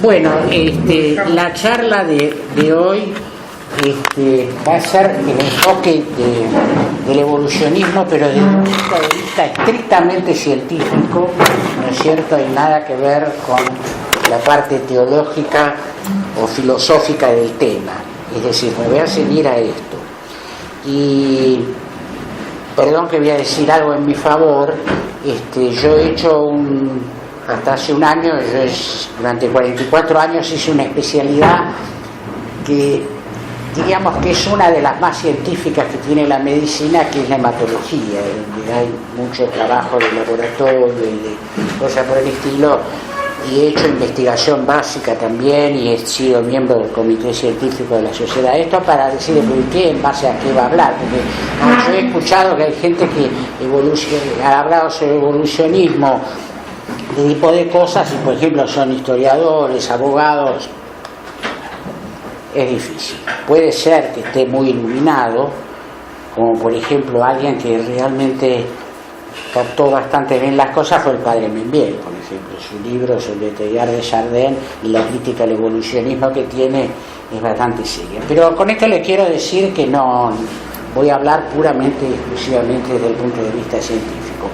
Bueno, la charla de hoy va a ser el enfoque del evolucionismo, pero desde un punto de vista estrictamente científico, ¿no es cierto? Y nada que ver con la parte teológica o filosófica del tema. Es decir, me voy a seguir a esto. Y perdón que voy a decir algo en mi favor. Yo he hecho hasta hace un año, durante 44 años hice una especialidad que diríamos que es una de las más científicas que tiene la medicina, que es la hematología, donde hay mucho trabajo de laboratorio y de cosas por el estilo, y he hecho investigación básica también, y he sido miembro del comité científico de la sociedad. Esto para decirle por qué, en base a qué va a hablar, porque yo he escuchado que hay gente que ha hablado sobre evolucionismo, de tipo de cosas, y por ejemplo son historiadores, abogados. Es difícil. Puede ser que esté muy iluminado, como por ejemplo alguien que realmente captó bastante bien las cosas fue el padre Membiel, por ejemplo. Su libro sobre Teilhard de Chardin y la crítica al evolucionismo que tiene es bastante seria. Pero con esto les quiero decir que no voy a hablar puramente y exclusivamente desde el punto de vista científico.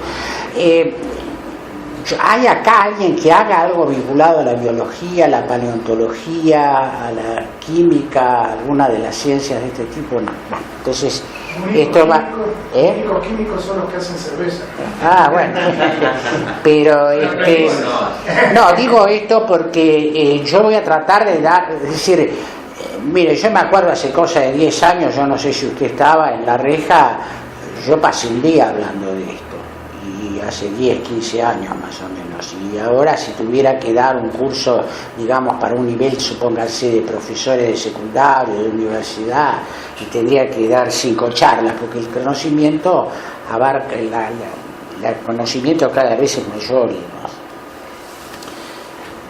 ¿Hay acá alguien que haga algo vinculado a la biología, a la paleontología, a la química, alguna de las ciencias de este tipo? No. Entonces, esto va... Los químicos son los que hacen cerveza. Bueno. Pero, no, digo esto porque yo voy a tratar de decir, mire, yo me acuerdo hace cosa de 10 años, yo no sé si usted estaba en La Reja, yo pasé un día hablando de esto. Hace 10, 15 años más o menos, y ahora si tuviera que dar un curso, digamos, para un nivel, supónganse, de profesores de secundario, de universidad, y tendría que dar 5 charlas, porque el conocimiento abarca, el conocimiento cada vez es mayor. ¿No?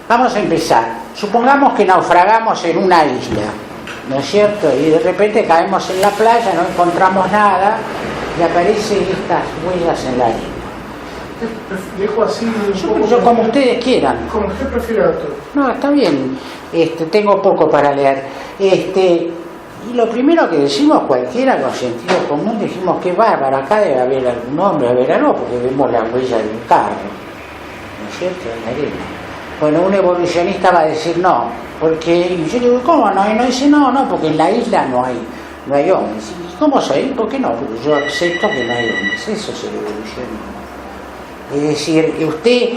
Vamos a empezar. Supongamos que naufragamos en una isla, ¿no es cierto? Y de repente caemos en la playa, no encontramos nada, y aparecen estas huellas en la arena. Dejo así yo como ustedes quieran. Como usted prefiera, doctor. No, está bien. Tengo poco para leer. Y lo primero que decimos, cualquiera con sentido común, dijimos que bárbaro, acá debe haber algún hombre, haber algo, porque vemos la huella de un carro, ¿no es cierto? En la arena. Bueno, un evolucionista va a decir no, porque, y yo digo, ¿cómo no? Y no dice no, porque en la isla no hay hombres. ¿Y cómo soy? ¿Por qué no? Porque yo acepto que no hay hombres. Eso es el evolucionismo. Es decir, usted,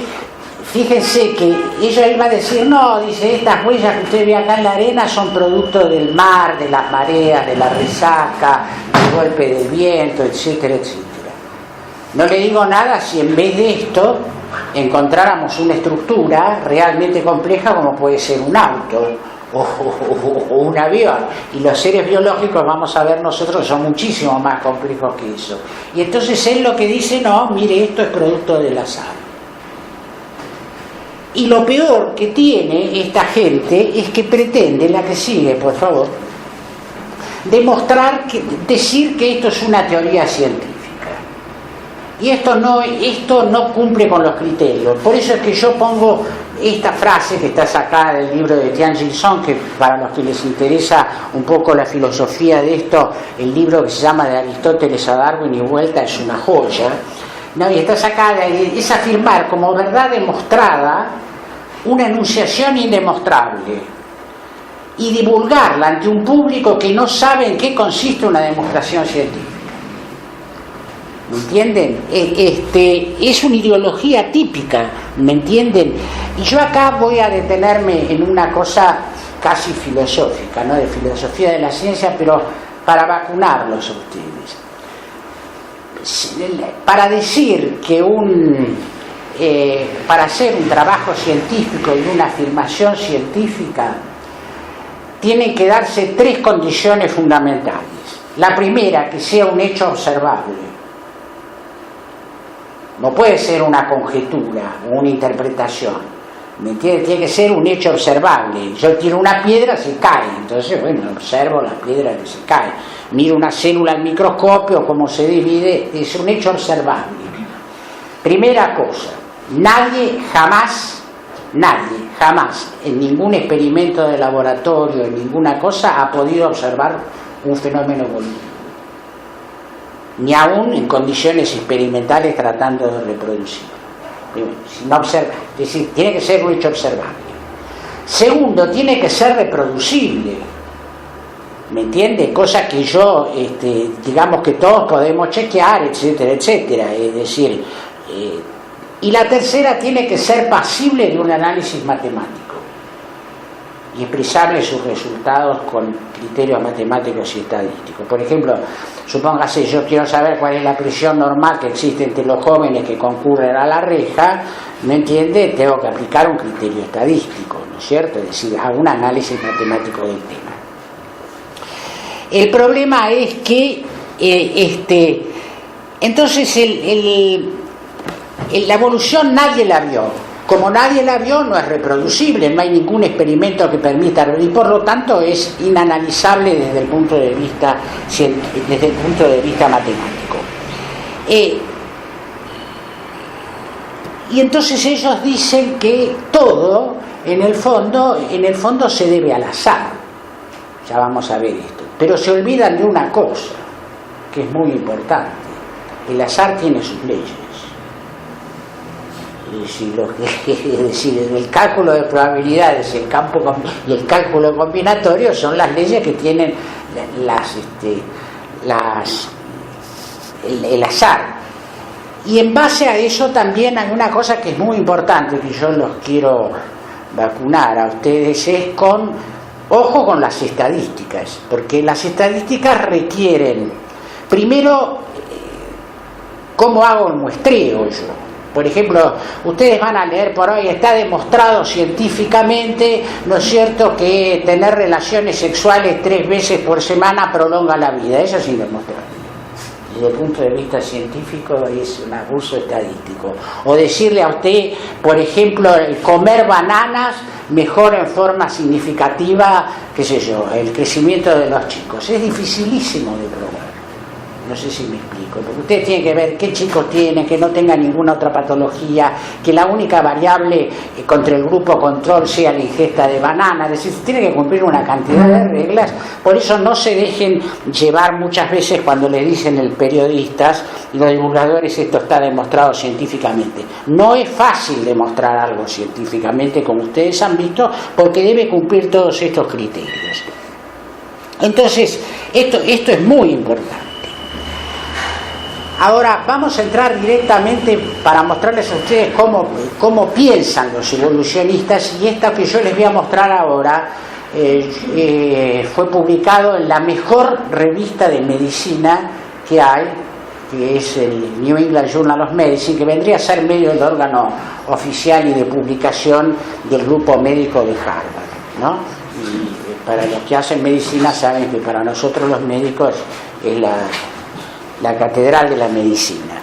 fíjense que ella iba a decir, no, dice, estas huellas que usted ve acá en la arena son producto del mar, de las mareas, de la resaca, del golpe del viento, etcétera, etcétera. No le digo nada si en vez de esto encontráramos una estructura realmente compleja como puede ser un auto o un avión, y los seres biológicos, vamos a ver nosotros, son muchísimo más complejos que eso. Y entonces él lo que dice, no, mire, esto es producto del azar. Y lo peor que tiene esta gente es que pretende, la que sigue, por favor, decir que esto es una teoría científica. Y esto no cumple con los criterios. Por eso es que yo pongo esta frase que está sacada del libro de Tianjin Song, que para los que les interesa un poco la filosofía de esto, el libro que se llama De Aristóteles a Darwin y vuelta es una joya, ¿no? Y está sacada de ahí, es afirmar como verdad demostrada una enunciación indemostrable y divulgarla ante un público que no sabe en qué consiste una demostración científica. ¿Me entienden? Es una ideología típica, ¿me entienden? Y yo acá voy a detenerme en una cosa casi filosófica, ¿no? De filosofía de la ciencia, pero para vacunarlos a ustedes. Para decir que para hacer un trabajo científico y una afirmación científica, tienen que darse 3 condiciones fundamentales. La primera, que sea un hecho observable. No puede ser una conjetura o una interpretación, ¿me entiendes? Tiene que ser un hecho observable. Yo tiro una piedra, se cae, entonces, bueno, observo la piedra que se cae. Miro una célula al microscopio, cómo se divide, es un hecho observable. Primera cosa, nadie, jamás, nadie jamás, en ningún experimento de laboratorio, en ninguna cosa, ha podido observar un fenómeno evolutivo. Ni aún en condiciones experimentales tratando de reproducirlo. No observa, es decir, tiene que ser un hecho observable. Segundo, tiene que ser reproducible. ¿Me entiende? Cosa que yo, digamos que todos podemos chequear, etcétera, etcétera. Es decir, y la tercera, tiene que ser pasible de un análisis matemático y expresable sus resultados con criterios matemáticos y estadísticos. Por ejemplo, supóngase, yo quiero saber cuál es la presión normal que existe entre los jóvenes que concurren a la reja, ¿me entiende? Tengo que aplicar un criterio estadístico, ¿no es cierto? Es decir, hago un análisis matemático del tema. El problema es que entonces la evolución nadie la vio. Como nadie la vio, no es reproducible, no hay ningún experimento que permita, y por lo tanto es inanalizable desde el punto de vista matemático. Y entonces ellos dicen que todo, en el fondo se debe al azar. Ya vamos a ver esto. Pero se olvidan de una cosa, que es muy importante. El azar tiene sus leyes. Es decir, el cálculo de probabilidades y el cálculo combinatorio son las leyes que tienen el azar. Y en base a eso también hay una cosa que es muy importante, que yo los quiero vacunar a ustedes, es ojo con las estadísticas, porque las estadísticas requieren, primero, cómo hago el muestreo yo. Por ejemplo, ustedes van a leer por hoy, está demostrado científicamente, ¿no es cierto?, que tener relaciones sexuales 3 veces por semana prolonga la vida. Eso sí demostrado. Desde el punto de vista científico es un abuso estadístico. O decirle a usted, por ejemplo, comer bananas mejora en forma significativa, qué sé yo, el crecimiento de los chicos. Es dificilísimo de probar. No sé si me explico, porque usted tiene que ver qué chicos tienen, que no tengan ninguna otra patología, que la única variable contra el grupo control sea la ingesta de banana, es decir, tiene que cumplir una cantidad de reglas. Por eso no se dejen llevar muchas veces cuando le dicen los periodistas y los divulgadores, esto está demostrado científicamente. No es fácil demostrar algo científicamente, como ustedes han visto, porque debe cumplir todos estos criterios. Entonces, esto es muy importante. Ahora vamos a entrar directamente para mostrarles a ustedes cómo piensan los evolucionistas, y esta que yo les voy a mostrar ahora fue publicado en la mejor revista de medicina que hay, que es el New England Journal of Medicine, que vendría a ser medio el órgano oficial y de publicación del grupo médico de Harvard, ¿no? Y para los que hacen medicina saben que para nosotros los médicos es la catedral de la medicina.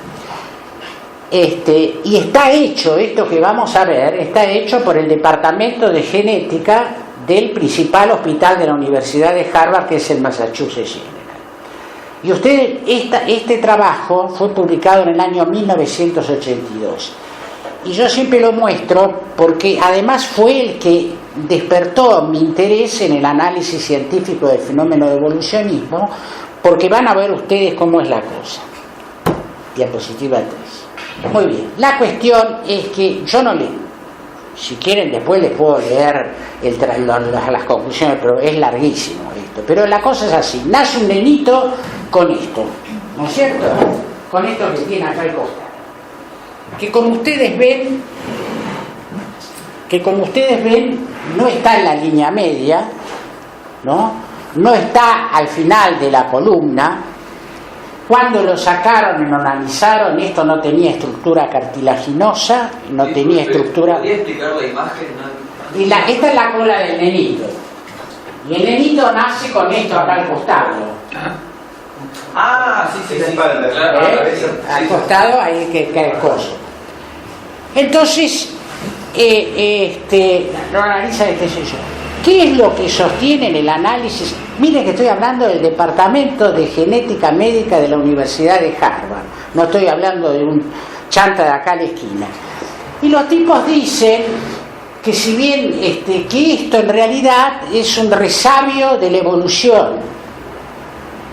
Y está hecho, esto que vamos a ver, está hecho por el Departamento de Genética del principal hospital de la Universidad de Harvard, que es el Massachusetts General. Y este trabajo fue publicado en el año 1982. Y yo siempre lo muestro porque además fue el que despertó mi interés en el análisis científico del fenómeno de evolucionismo, porque van a ver ustedes cómo es la cosa. Diapositiva 3. Muy bien, la cuestión es que yo no leo. Si quieren después les puedo leer las conclusiones, pero es larguísimo esto. Pero la cosa es así, nace un nenito con esto, ¿no es cierto? Con esto que tiene acá el costado. Que como ustedes ven, no está en la línea media, no está al final de la columna. Cuando lo sacaron y lo analizaron, esto no tenía estructura cartilaginosa, no tenía estructura. ¿Podría explicar la imagen? Esta es la cola del nenito. Y el nenito nace con esto acá al costado. Ah, sí, claro. Al costado ahí que cae el coso. Entonces, lo analiza qué sé yo. ¿Qué es lo que sostiene en el análisis? Miren que estoy hablando del Departamento de Genética Médica de la Universidad de Harvard. No estoy hablando de un chanta de acá a la esquina. Y los tipos dicen que si bien que esto en realidad es un resabio de la evolución,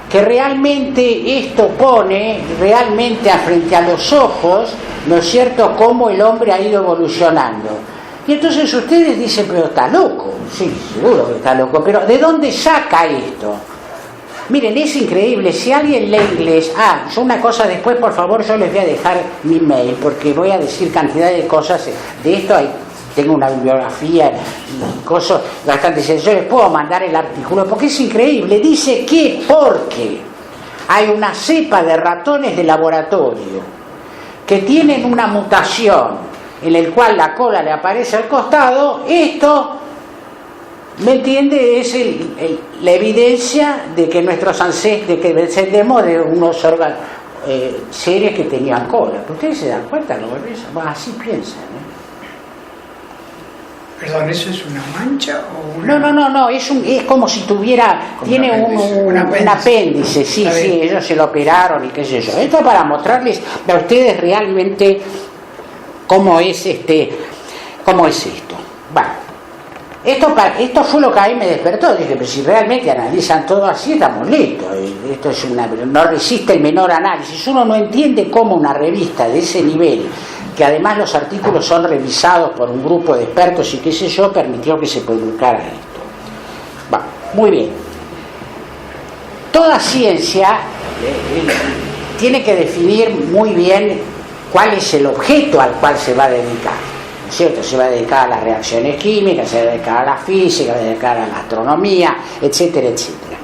que realmente esto pone realmente frente a los ojos, ¿no es cierto?, cómo el hombre ha ido evolucionando. Y entonces ustedes dicen, pero está loco. Sí, seguro que está loco, pero ¿de dónde saca esto? Miren, es increíble. Si alguien lee inglés, yo una cosa después, por favor, yo les voy a dejar mi mail, porque voy a decir cantidad de cosas. De esto tengo una bibliografía y cosas bastante sencillas. Yo les puedo mandar el artículo, porque es increíble. Dice que porque hay una cepa de ratones de laboratorio que tienen una mutación en el cual la cola le aparece al costado, esto, ¿me entiende?, es la evidencia de que nuestros ancestros, de que descendemos de unos seres que tenían cola. ¿Ustedes se dan cuenta? Bueno, así piensan, Perdón, ¿eso es una mancha o una...? No, es como si tuviera, tiene un apéndice, sí, ellos se lo operaron y qué sé yo. Esto para mostrarles a ustedes realmente cómo es esto. Bueno, esto fue lo que a mí me despertó. Dije, pero si realmente analizan todo así, estamos listos. Esto es no resiste el menor análisis. Uno no entiende cómo una revista de ese nivel, que además los artículos son revisados por un grupo de expertos y qué sé yo, permitió que se publicara esto. Bueno, muy bien. Toda ciencia tiene que definir muy bien cuál es el objeto al cual se va a dedicar, ¿no es cierto? Se va a dedicar a las reacciones químicas, se va a dedicar a la física, se va a dedicar a la astronomía, etcétera, etcétera.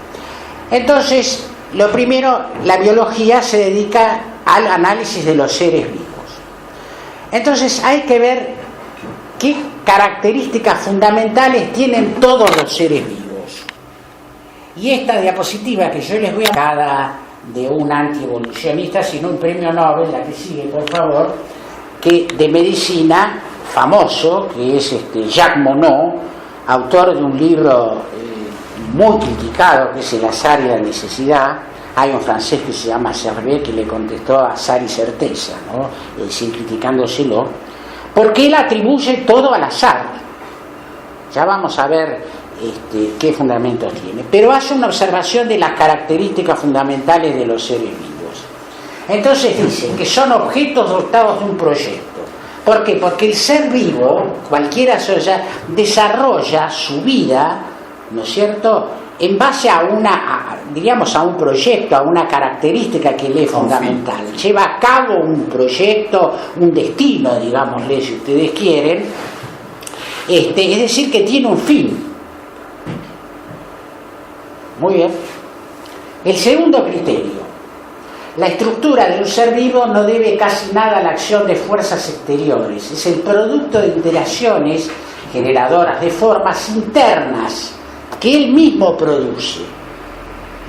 Entonces, lo primero, la biología se dedica al análisis de los seres vivos. Entonces hay que ver qué características fundamentales tienen todos los seres vivos. Y esta diapositiva que yo les voy a dar de un antievolucionista, sino un premio Nobel, la que sigue, por favor, que de medicina famoso, que es Jacques Monod, autor de un libro muy criticado, que es El azar y la necesidad. Hay un francés que se llama Servet que le contestó a azar y certeza, ¿no?, sin criticándoselo, porque él atribuye todo al azar. Ya vamos a ver qué fundamentos tiene, pero hace una observación de las características fundamentales de los seres vivos. Entonces dice que son objetos dotados de un proyecto. ¿Por qué? Porque el ser vivo, cualquiera sea, desarrolla su vida, ¿no es cierto?, en base a un proyecto, a una característica que le es fundamental. Lleva a cabo un proyecto, un destino, digámosle, si ustedes quieren, es decir, que tiene un fin. Muy bien. El segundo criterio: la estructura de un ser vivo no debe casi nada a la acción de fuerzas exteriores. Es el producto de interacciones generadoras de formas internas que él mismo produce.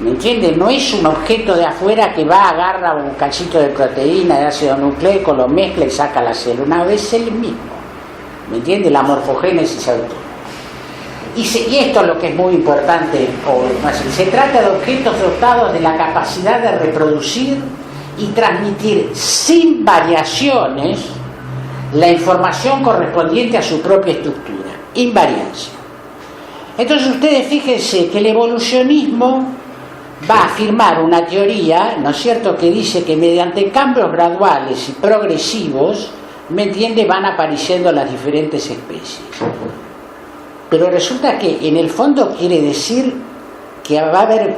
¿Me entiende? No es un objeto de afuera que va, agarra un cachito de proteína, de ácido nucleico, lo mezcla y saca la célula. Una vez él mismo. ¿Me entiende? La morfogénesis autónoma. Y esto es lo que es muy importante. Se trata de objetos dotados de la capacidad de reproducir y transmitir sin variaciones la información correspondiente a su propia estructura. Invariancia. Entonces ustedes fíjense que el evolucionismo va a afirmar una teoría, ¿no es cierto?, que dice que mediante cambios graduales y progresivos, ¿me entiende?, van apareciendo las diferentes especies. Pero resulta que en el fondo quiere decir que va a haber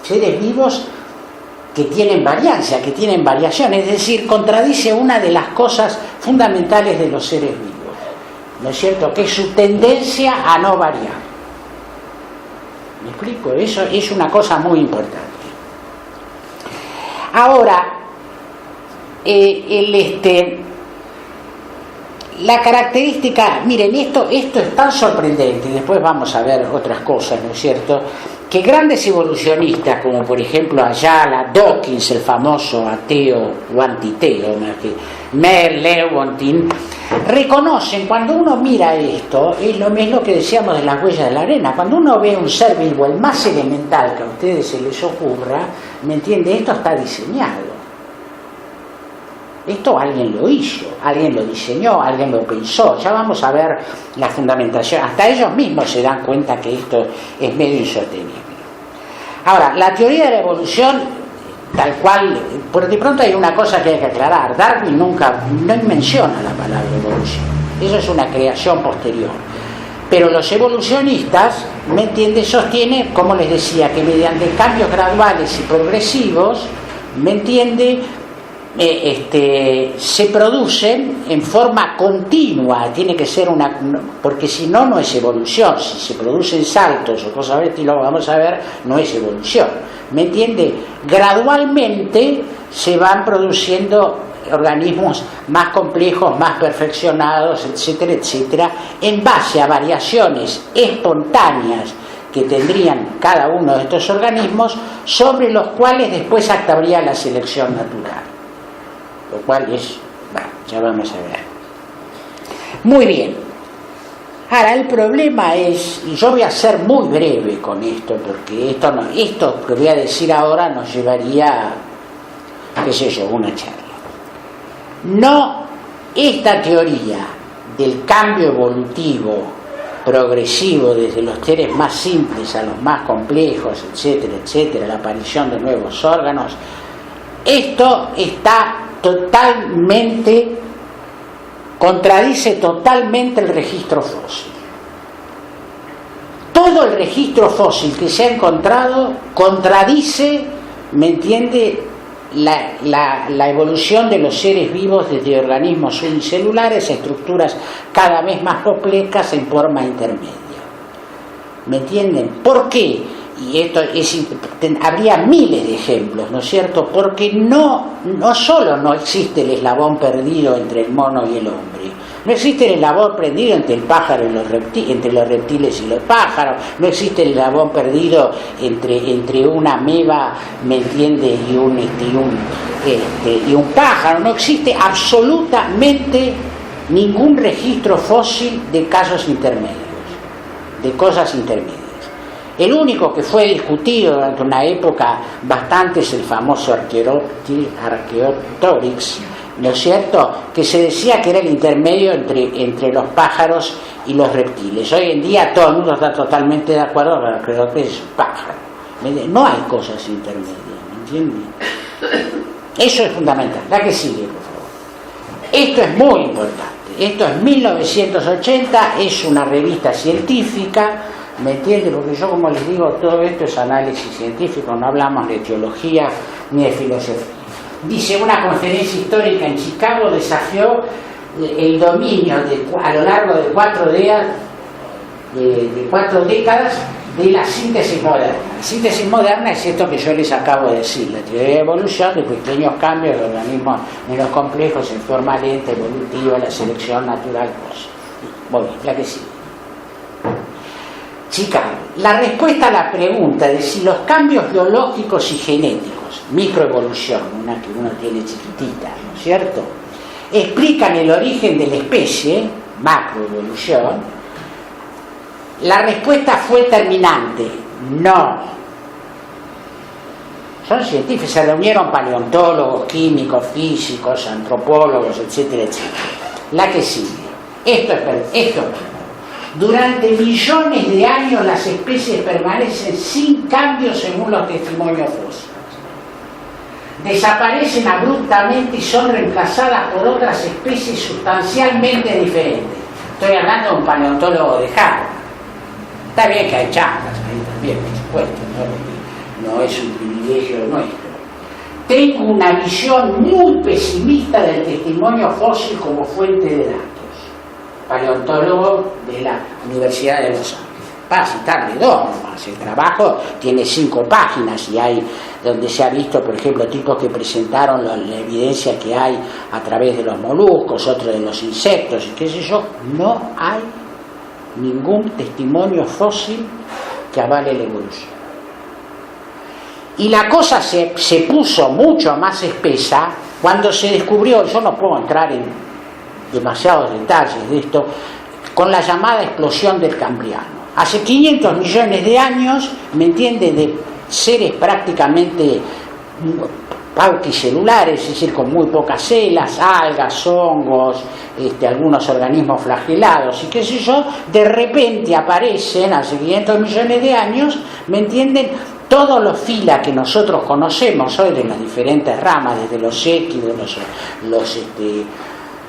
seres vivos que tienen variancia, que tienen variación, es decir, contradice una de las cosas fundamentales de los seres vivos, ¿no es cierto?, que es su tendencia a no variar. ¿Me explico? Eso es una cosa muy importante. Ahora, la característica, miren, esto es tan sorprendente, y después vamos a ver otras cosas, ¿no es cierto?, que grandes evolucionistas, como por ejemplo Ayala, Dawkins, el famoso ateo o antiteo, Lewontin, reconocen, cuando uno mira esto, es lo mismo que decíamos de las huellas de la arena, cuando uno ve un ser vivo, el más elemental que a ustedes se les ocurra, ¿me entiende?, esto está diseñado. Esto alguien lo hizo, alguien lo diseñó, alguien lo pensó. Ya vamos a ver la fundamentación. Hasta ellos mismos se dan cuenta que esto es medio insostenible. Ahora, la teoría de la evolución, tal cual, por de pronto hay una cosa que hay que aclarar. Darwin no menciona la palabra evolución. Eso es una creación posterior. Pero los evolucionistas, ¿me entiende?, sostienen, como les decía, que mediante cambios graduales y progresivos, ¿me entiende?, se producen en forma continua. Tiene que ser porque si no, no es evolución. Si se producen saltos o cosas de estilo, vamos a ver, no es evolución. ¿Me entiende? Gradualmente se van produciendo organismos más complejos, más perfeccionados, etcétera, etcétera, en base a variaciones espontáneas que tendrían cada uno de estos organismos, sobre los cuales después actuaría la selección natural. Lo cual es, bueno, ya vamos a ver. Muy bien. Ahora, el problema es, y yo voy a ser muy breve con esto, porque esto que voy a decir ahora nos llevaría, qué sé yo, una charla. No, esta teoría del cambio evolutivo progresivo desde los seres más simples a los más complejos, etcétera, etcétera, la aparición de nuevos órganos, esto está totalmente, contradice totalmente el registro fósil. Todo el registro fósil que se ha encontrado contradice, ¿me entiende?, la evolución de los seres vivos desde organismos unicelulares a estructuras cada vez más complejas en forma intermedia. ¿Me entienden? ¿Por qué? Y esto habría miles de ejemplos, ¿no es cierto? Porque no solo no existe el eslabón perdido entre el mono y el hombre, no existe el eslabón perdido entre el pájaro y entre los reptiles y los pájaros, no existe el eslabón perdido entre una ameba, ¿me entiende?, y un pájaro. No existe absolutamente ningún registro fósil de casos intermedios, de cosas intermedias. El único que fue discutido durante una época bastante es el famoso Archaeopteryx, ¿no es cierto?, que se decía que era el intermedio entre los pájaros y los reptiles. Hoy en día todo el mundo está totalmente de acuerdo con que es un pájaro. No hay cosas intermedias, ¿me entienden? Eso es fundamental. La que sigue, por favor. Esto es muy importante. Esto es 1980, es una revista científica, ¿me entiende? Porque yo, como les digo, todo esto es análisis científico, no hablamos de teología ni de filosofía. Dice, una conferencia histórica en Chicago desafió el dominio a lo largo de 4 décadas de la síntesis moderna. La síntesis moderna es esto que yo les acabo de decir, la teoría de evolución de pequeños cambios de organismos menos complejos en forma lenta, evolutiva, la selección natural, cosas. Bueno, la que sigue. Chicago, la respuesta a la pregunta de si los cambios biológicos y genéticos, microevolución, una que uno tiene chiquitita, ¿no es cierto?, explican el origen de la especie, macroevolución, la respuesta fue terminante: no. Son científicos, se reunieron paleontólogos, químicos, físicos, antropólogos, etcétera, etcétera. La que sigue. Esto es durante millones de años las especies permanecen sin cambio según los testimonios fósiles. Desaparecen abruptamente y son reemplazadas por otras especies sustancialmente diferentes. Estoy hablando de un paleontólogo de Harvard. Está bien que hay chancas ahí también, por supuesto, no es un privilegio nuestro. Tengo una visión muy pesimista del testimonio fósil como fuente de datos. Paleontólogo de la Universidad de Los Ángeles. Para citarle 2 nomás. El trabajo tiene 5 páginas y hay donde se ha visto, por ejemplo, tipos que presentaron la evidencia que hay a través de los moluscos, otros de los insectos y qué sé yo. No hay ningún testimonio fósil que avale la evolución. Y la cosa se puso mucho más espesa cuando se descubrió, yo no puedo entrar en demasiados detalles de esto, con la llamada explosión del Cambriano. Hace 500 millones de años, ¿me entiende?, de seres prácticamente pauticelulares, es decir, con muy pocas celas, algas, hongos, algunos organismos flagelados y qué sé yo, de repente aparecen hace 500 millones de años, ¿me entienden? Todos los fila que nosotros conocemos hoy de las diferentes ramas, desde los équidos,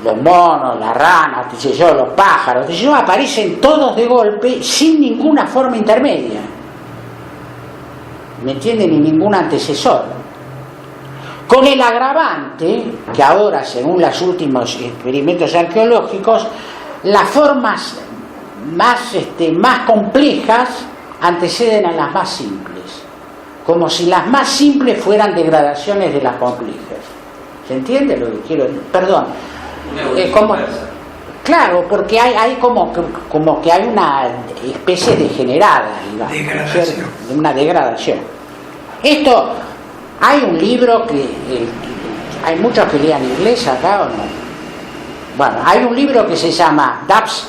los monos, las ranas, qué sé yo, los pájaros, qué sé yo, aparecen todos de golpe sin ninguna forma intermedia, ¿me entienden? Ni ningún antecesor. Con el agravante que ahora, según los últimos experimentos arqueológicos, las formas más complejas anteceden a las más simples, como si las más simples fueran degradaciones de las complejas. ¿Se entiende lo que quiero decir? Perdón. Claro, porque hay como que hay una especie degenerada, digamos, degradación. Una degradación. Esto, hay un libro que hay muchos que lean inglés acá, ¿o no? Bueno, hay un libro que se llama Darwin's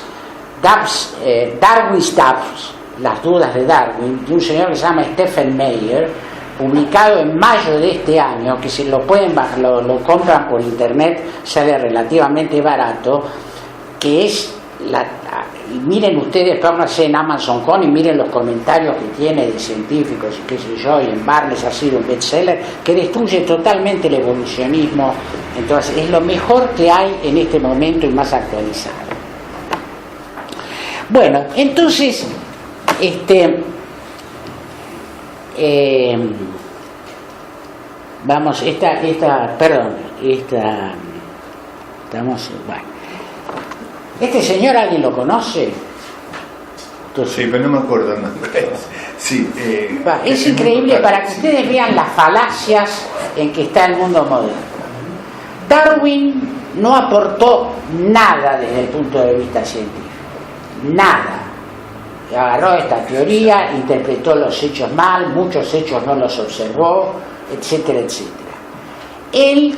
Doubts, las dudas de Darwin, de un señor que se llama Stephen Meyer, publicado en mayo de este año, que se lo pueden lo compran por internet, sale relativamente barato, que es miren ustedes, pónganse en Amazon.com y miren los comentarios que tiene de científicos y qué sé yo, y en Barnes ha sido un bestseller que destruye totalmente el evolucionismo. Entonces es lo mejor que hay en este momento y más actualizado. Bueno, entonces vamos, bueno. Este señor, ¿alguien lo conoce? Entonces, sí, pero no me acuerdo el nombre. Sí, es increíble para que ustedes vean las falacias en que está el mundo moderno. Darwin no aportó nada desde el punto de vista científico, nada. Agarró esta teoría, interpretó los hechos mal, muchos hechos no los observó, etcétera, etcétera. Él,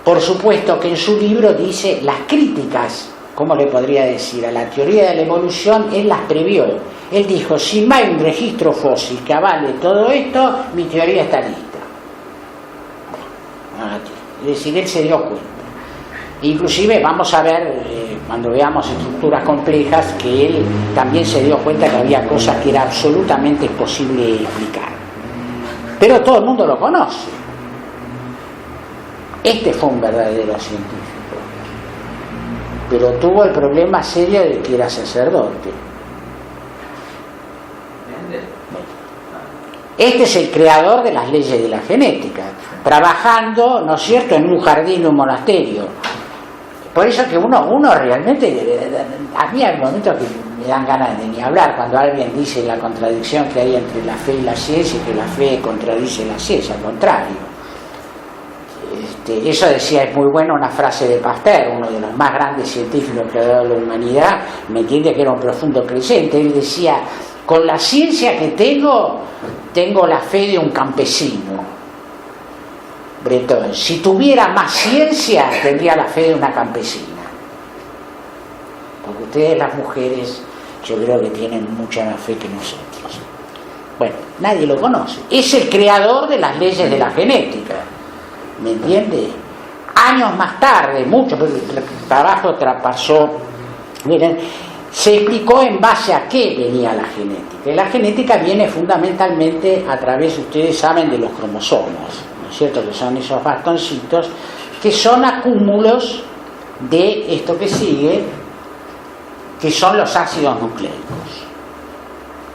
por supuesto que en su libro dice las críticas, ¿cómo le podría decir? A la teoría de la evolución, él las previó. Él dijo, si no hay un registro fósil que avale todo esto, mi teoría está lista. Es decir, él se dio cuenta. Inclusive vamos a ver, cuando veamos estructuras complejas, que él también se dio cuenta que había cosas que era absolutamente imposible explicar. Pero todo el mundo lo conoce. Este fue un verdadero científico, pero tuvo el problema serio de que era sacerdote. Este es el creador de las leyes de la genética, trabajando, ¿no es cierto?, en un jardín de un monasterio. Por eso que uno realmente, a mí hay momentos que me dan ganas de ni hablar cuando alguien dice la contradicción que hay entre la fe y la ciencia, y que la fe contradice la ciencia, al contrario. Eso decía, es muy buena una frase de Pasteur, uno de los más grandes científicos que ha dado la humanidad, me entiende que era un profundo creyente. Él decía, con la ciencia que tengo la fe de un campesino. Bretón, si tuviera más ciencia, tendría la fe de una campesina. Porque ustedes, las mujeres, yo creo que tienen mucha más fe que nosotros. Bueno, nadie lo conoce. Es el creador de las leyes de la genética. ¿Me entiende? Años más tarde, mucho, porque el trabajo traspasó, miren, se explicó en base a qué venía la genética. Y la genética viene fundamentalmente a través, ustedes saben, de los cromosomos, ¿no es cierto? Que son esos bastoncitos, que son acúmulos de esto que sigue, que son los ácidos nucleicos,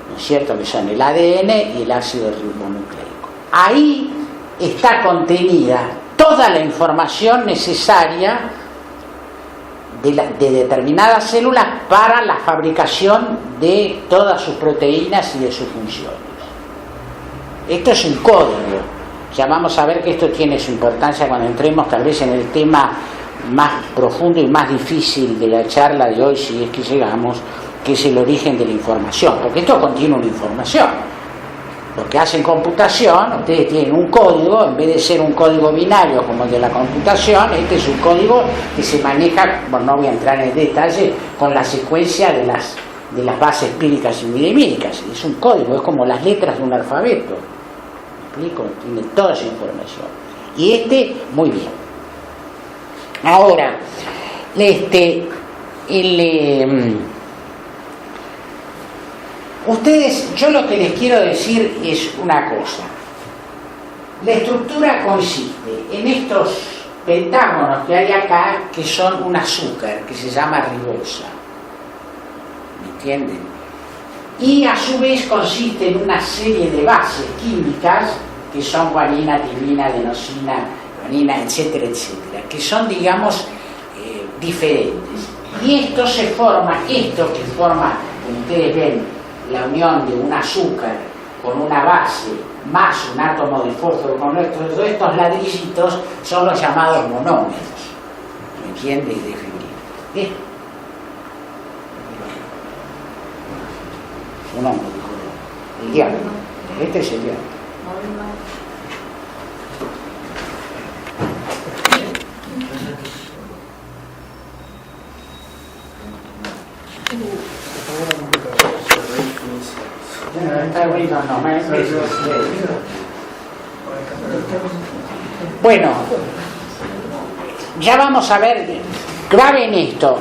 ¿no es cierto? Que son el ADN y el ácido ribonucleico. Ahí está contenida toda la información necesaria de determinadas células para la fabricación de todas sus proteínas y de sus funciones. Esto es un código. Ya vamos a ver que esto tiene su importancia cuando entremos tal vez en el tema más profundo y más difícil de la charla de hoy, si es que llegamos, que es el origen de la información, porque esto contiene una información. Los que hacen computación, ustedes tienen un código, en vez de ser un código binario como el de la computación, este es un código que se maneja, bueno, no voy a entrar en detalle, con la secuencia de las bases píricas y midimínicas. Es un código, es como las letras de un alfabeto. ¿Me explico? Tiene toda esa información. Y muy bien. Ahora, ustedes, yo lo que les quiero decir es una cosa. La estructura consiste en estos pentágonos que hay acá, que son un azúcar, que se llama ribosa. ¿Me entienden? Y a su vez consiste en una serie de bases químicas, que son guanina, timina, adenosina, guanina, etcétera, etcétera, que son, digamos, diferentes. Y esto que forma, como ustedes ven, la unión de un azúcar con una base más un átomo de fósforo con todos estos ladrillitos, son los llamados monómeros. ¿Me entiende? De fibrina. Un hombre dijo, el diablo. Este es el diablo. Bueno, ya vamos a ver, graben esto.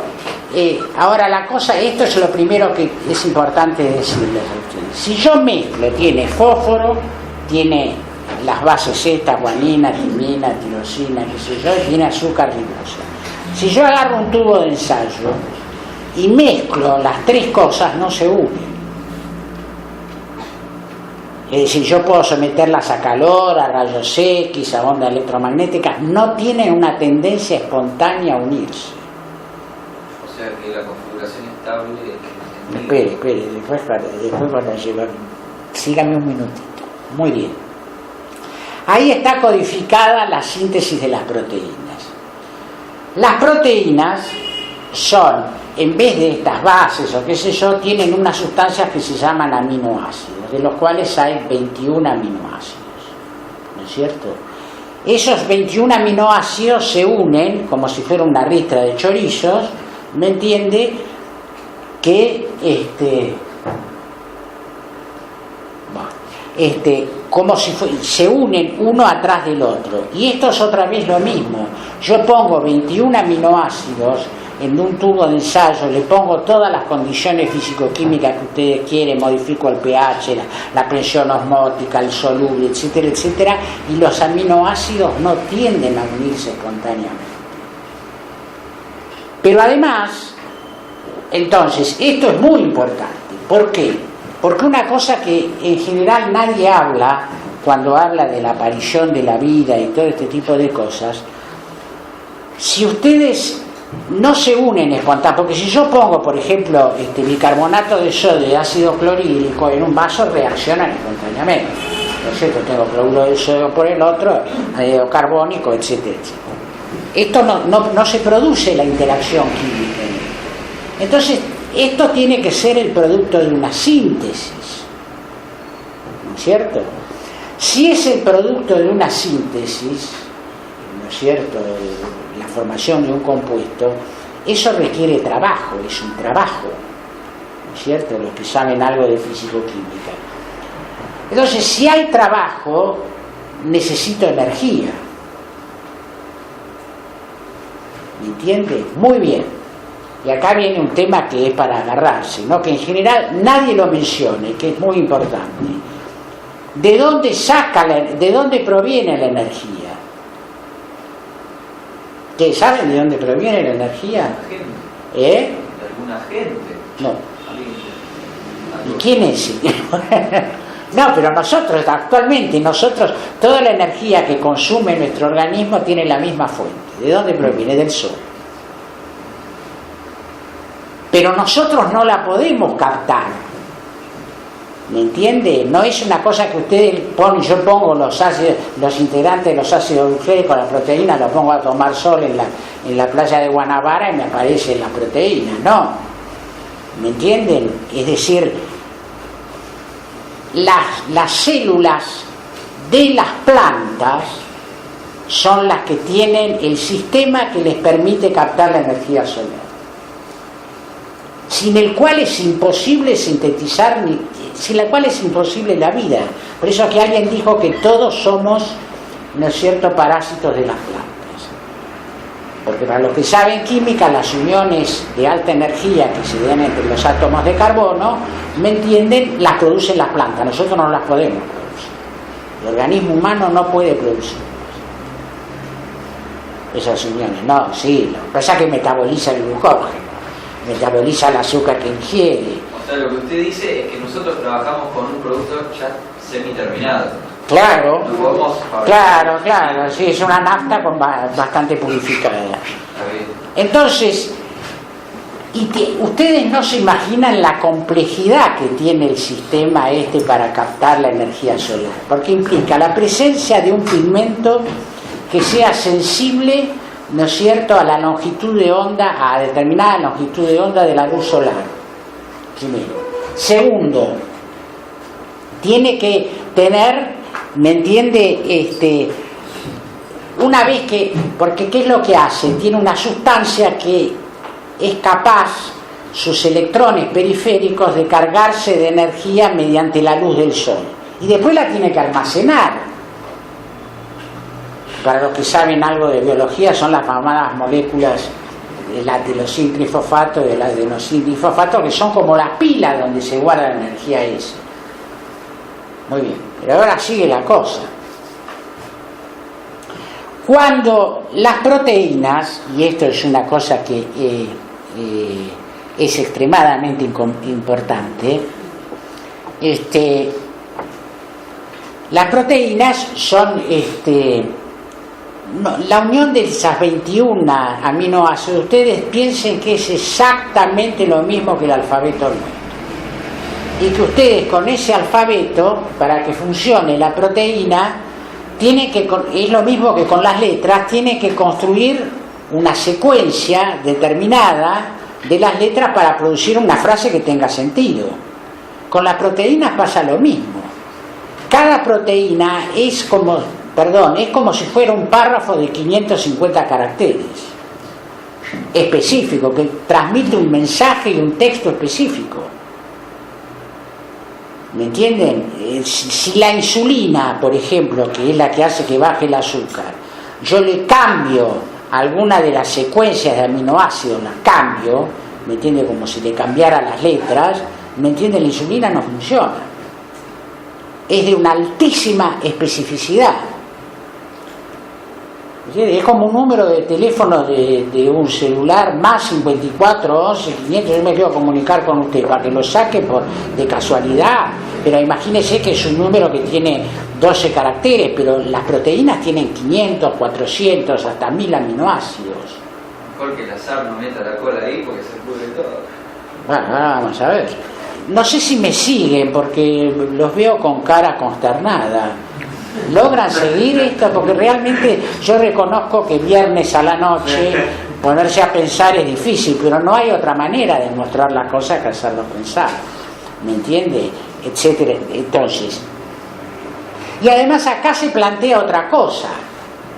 Ahora la cosa, esto es lo primero que es importante decirles a ustedes. Si yo mezclo, tiene fósforo, tiene las bases Z, guanina, timina, tirosina, qué sé yo, y tiene azúcar ribosa. Si yo agarro un tubo de ensayo y mezclo las tres cosas, no se unen. Es decir, yo puedo someterlas a calor, a rayos X, a ondas electromagnéticas, no tienen una tendencia espontánea a unirse. O sea que la configuración estable... Espere, después para llevar... Sígame un minutito. Muy bien. Ahí está codificada la síntesis de las proteínas. Las proteínas son, en vez de estas bases o qué sé yo, tienen unas sustancias que se llaman aminoácidos, de los cuales hay 21 aminoácidos, ¿no es cierto? Esos 21 aminoácidos se unen como si fuera una ristra de chorizos, ¿me entiende? Que como si se unen uno atrás del otro. Y esto es otra vez lo mismo. Yo pongo 21 aminoácidos en un tubo de ensayo, le pongo todas las condiciones físico-químicas que ustedes quieren, modifico el pH, la presión osmótica, el soluble, etcétera, etcétera, y los aminoácidos no tienden a unirse espontáneamente. Pero además, entonces, esto es muy importante. ¿Por qué? Porque una cosa que en general nadie habla cuando habla de la aparición de la vida y todo este tipo de cosas, si ustedes no se unen espontáneamente, porque si yo pongo, por ejemplo, bicarbonato de sodio y ácido clorhídrico en un vaso, reaccionan espontáneamente, ¿no es cierto? Tengo cloruro de sodio por el otro, anhídrido carbónico, etcétera, etcétera. Esto no se produce la interacción química. Entonces, esto tiene que ser el producto de una síntesis, ¿no es cierto? Si es el producto de una síntesis, ¿no es cierto?, la formación de un compuesto, eso requiere trabajo, es un trabajo, ¿no es cierto?, los que saben algo de físico-química. Entonces, si hay trabajo, necesito energía. ¿Me entiende? Muy bien. Y acá viene un tema que es para agarrarse, ¿no?, que en general nadie lo mencione, que es muy importante. ¿De dónde proviene la energía? ¿Ustedes saben de dónde proviene la energía? ¿De alguna gente? No. ¿Y quién es? No, pero nosotros, actualmente, toda la energía que consume nuestro organismo tiene la misma fuente. ¿De dónde proviene? Del sol. Pero nosotros no la podemos captar. ¿Me entiende? No es una cosa que ustedes ponen, yo pongo los integrantes de los ácidos nucleicos, la proteína, los pongo a tomar sol en la playa de Guanabara y me aparecen las proteínas. No. ¿Me entienden? Es decir, las células de las plantas son las que tienen el sistema que les permite captar la energía solar, sin el cual es imposible sintetizar, sin la cual es imposible la vida. Por eso que alguien dijo que todos somos ¿no es cierto?, parásitos de las plantas. Porque para los que saben química, las uniones de alta energía que se dan entre los átomos de carbono, ¿me entienden?, las producen las plantas, nosotros no las podemos producir. El organismo humano no puede producir esas uniones, no, sí, lo que pasa es que metaboliza el glucógeno, metaboliza el azúcar que ingiere. O sea, lo que usted dice es que nosotros trabajamos con un producto ya semi-terminado. Claro, No podemos fabricar. claro, sí, es una nafta con bastante purificada. Entonces, ustedes no se imaginan la complejidad que tiene el sistema para captar la energía solar, porque implica la presencia de un pigmento que sea sensible, ¿no es cierto?, a la longitud de onda, a determinada longitud de onda de la luz solar. Primero. Segundo, tiene que tener, ¿me entiende?, una vez que, porque ¿qué es lo que hace? Tiene una sustancia que es capaz, sus electrones periféricos, de cargarse de energía mediante la luz del sol, y después la tiene que almacenar. Para los que saben algo de biología, son las famosas moléculas del adenosín trifosfato y del adenosín difosfato, que son como las pilas donde se guarda la energía esa. Muy bien, pero ahora sigue la cosa. Cuando las proteínas, y esto es una cosa que es extremadamente importante, las proteínas son la unión de esas 21 aminoácidos. Ustedes piensen que es exactamente lo mismo que el alfabeto nuestro, y que ustedes con ese alfabeto, para que funcione la proteína, es lo mismo que con las letras, tiene que construir una secuencia determinada de las letras para producir una frase que tenga sentido. Con las proteínas pasa lo mismo. Cada proteína es como si fuera un párrafo de 550 caracteres específico, que transmite un mensaje y un texto específico. ¿Me entienden? Si la insulina, por ejemplo, que es la que hace que baje el azúcar, yo le cambio alguna de las secuencias de aminoácidos, las cambio, ¿me entiende?, como si le cambiara las letras, ¿me entiende?, la insulina no funciona. Es de una altísima especificidad. Es como un número de teléfono de un celular, más 54 11 500. Yo me quiero comunicar con usted para que lo saque de casualidad, pero imagínese que es un número que tiene 12 caracteres, pero las proteínas tienen 500, 400, hasta 1000 aminoácidos. Mejor que el azar no meta la cola ahí porque se pudre todo. Bueno, vamos a ver. No sé si me siguen porque los veo con cara consternada. ¿Logran seguir esto? Porque realmente yo reconozco que viernes a la noche ponerse a pensar es difícil, pero no hay otra manera de mostrar las cosas que hacerlo pensar, ¿me entiende?, etcétera. Entonces, y además acá se plantea otra cosa.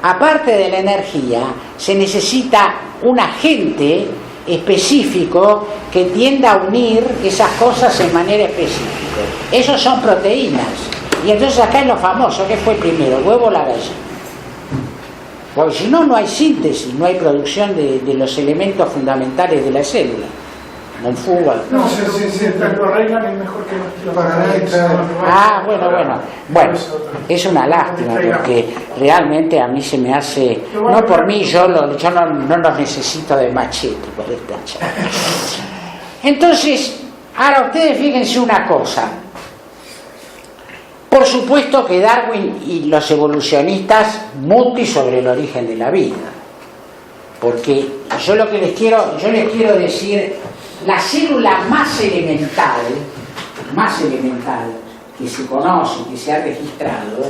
Aparte de la energía, se necesita un agente específico que tienda a unir esas cosas en manera específica. Esos son proteínas. Y entonces acá es lo famoso, ¿qué fue primero, el huevo o la gallina? Porque si no, no hay síntesis, no hay producción de los elementos fundamentales de la célula. Non fuga. No, sí, lo arreglan es mejor que lo bueno, es una lástima porque realmente a mí se me hace, no por mí, yo no los necesito de machete por esta charla. Entonces, ahora ustedes fíjense una cosa. Por supuesto que Darwin y los evolucionistas muti sobre el origen de la vida, porque yo les quiero decir, la célula más elemental que se conoce, que se ha registrado,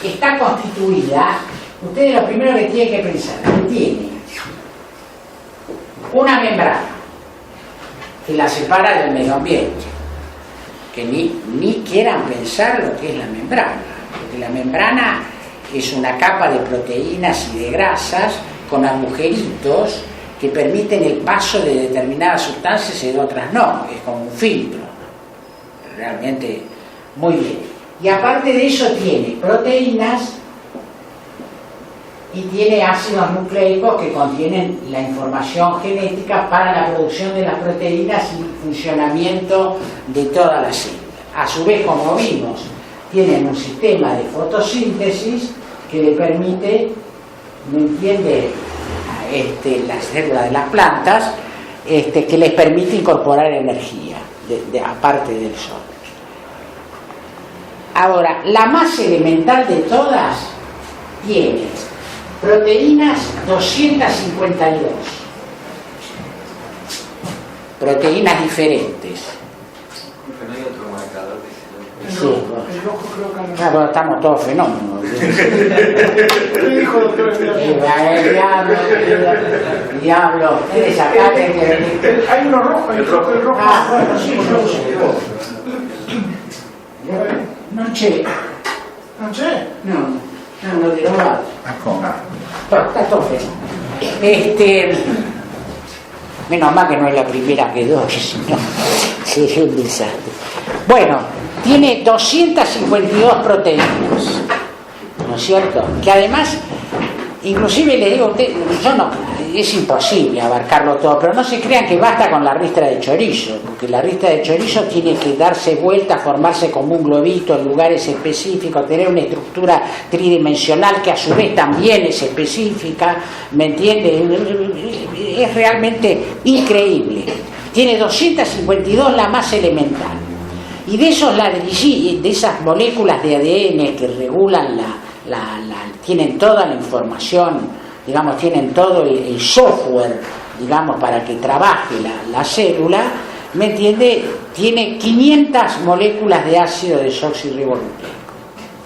está constituida. Ustedes lo primero que tienen que pensar, que tiene una membrana que la separa del medio ambiente, que ni quieran pensar lo que es la membrana, porque la membrana es una capa de proteínas y de grasas con agujeritos que permiten el paso de determinadas sustancias y de otras no, es como un filtro, realmente muy bien. Y aparte de eso tiene proteínas y tiene ácidos nucleicos que contienen la información genética para la producción de las proteínas y funcionamiento de todas las células. A su vez, como vimos, tienen un sistema de fotosíntesis que le permite, ¿me entiende? Las células de las plantas, que les permite incorporar energía, aparte del sol. Ahora, la más elemental de todas tiene proteínas 252. Proteínas diferentes. Pero no hay otro marcador que se Sí, El rojo creo que no. bueno, estamos todos fenómenos. ¿Qué dijo doctor? Diablo, ustedes acá tienen que venir. Hay uno rojo, el rojo. Ah, bueno, sí, yo lo sé. No, che. No sé. No, de verdad. Ah, ¿cómo? Está todo feo. Menos mal que no es la primera que doy, si no, sería un desastre. Bueno, tiene 252 proteínas, ¿no es cierto? Que además, inclusive le digo a usted, es imposible abarcarlo todo, pero no se crean que basta con la ristra de chorizo, porque la ristra de chorizo tiene que darse vuelta, formarse como un globito en lugares específicos, tener una estructura tridimensional que a su vez también es específica, ¿me entiende? Es realmente increíble. Tiene 252 la más elemental. Y de esos ladrillos, de esas moléculas de ADN que regulan tienen toda la información, digamos, tienen todo el software, digamos, para que trabaje la célula, ¿me entiende? Tiene 500 moléculas de ácido desoxirribonucleico.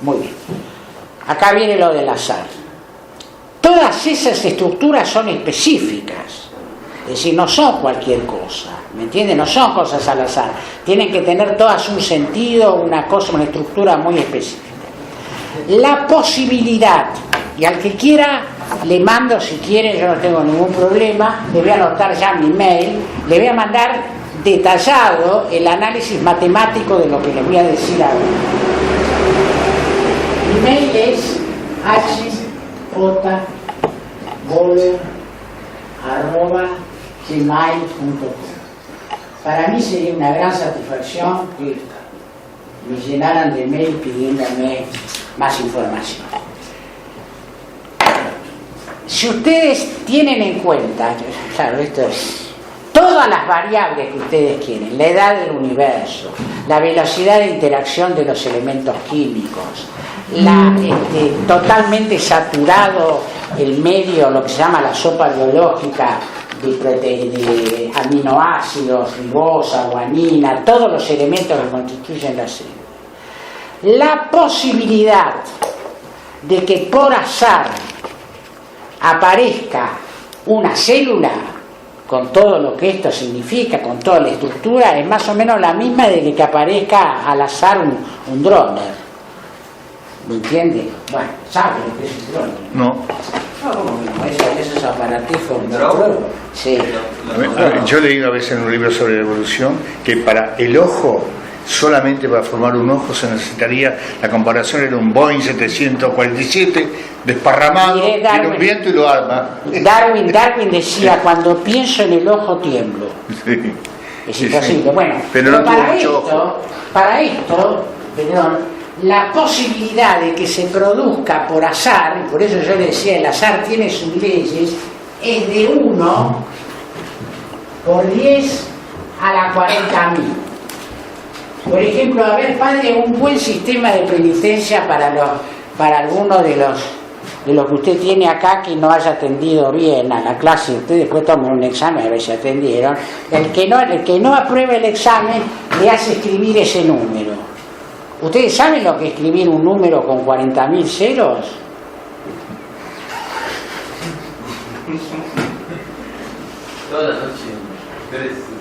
Muy bien. Acá viene lo del azar. Todas esas estructuras son específicas, es decir, no son cualquier cosa, ¿me entiende? No son cosas al azar, tienen que tener todas un sentido, una estructura muy específica. La posibilidad, y al que quiera le mando, si quiere, yo no tengo ningún problema, le voy a anotar ya mi mail, le voy a mandar detallado el análisis matemático de lo que les voy a decir ahora. Mi mail es hjbolo@gmail.com. Para mí sería una gran satisfacción que me llenaran de mail pidiéndome más información. Si ustedes tienen en cuenta, claro, esto es todas las variables que ustedes quieren, la edad del universo, la velocidad de interacción de los elementos químicos, totalmente saturado el medio, lo que se llama la sopa biológica de aminoácidos, ribosa, guanina, todos los elementos que constituyen la célula. La posibilidad de que por azar aparezca una célula con todo lo que esto significa, con toda la estructura, es más o menos la misma de que aparezca al azar un drummer. ¿Me entiende? Bueno, ¿sabe lo que es un drummer? No. Esos aparatijos. Sí. Yo leí una vez en un libro sobre la evolución que para el ojo, solamente para formar un ojo se necesitaría, la comparación era un Boeing 747 desparramado, tiene un viento y lo arma. Darwin decía, cuando pienso en el ojo tiemblo. Sí. Es imposible. Sí. Bueno, pero no tuvo mucho ojo. Para esto, la posibilidad de que se produzca por azar, y por eso yo le decía, el azar tiene sus leyes, es de 1 por 10 a la 40.000. Por ejemplo, a ver, padre, un buen sistema de penitencia para alguno de los que usted tiene acá que no haya atendido bien a la clase. Usted después toma un examen a ver si atendieron. El que no apruebe el examen le hace escribir ese número. ¿Ustedes saben lo que es escribir un número con 40.000 ceros? Toda la noche.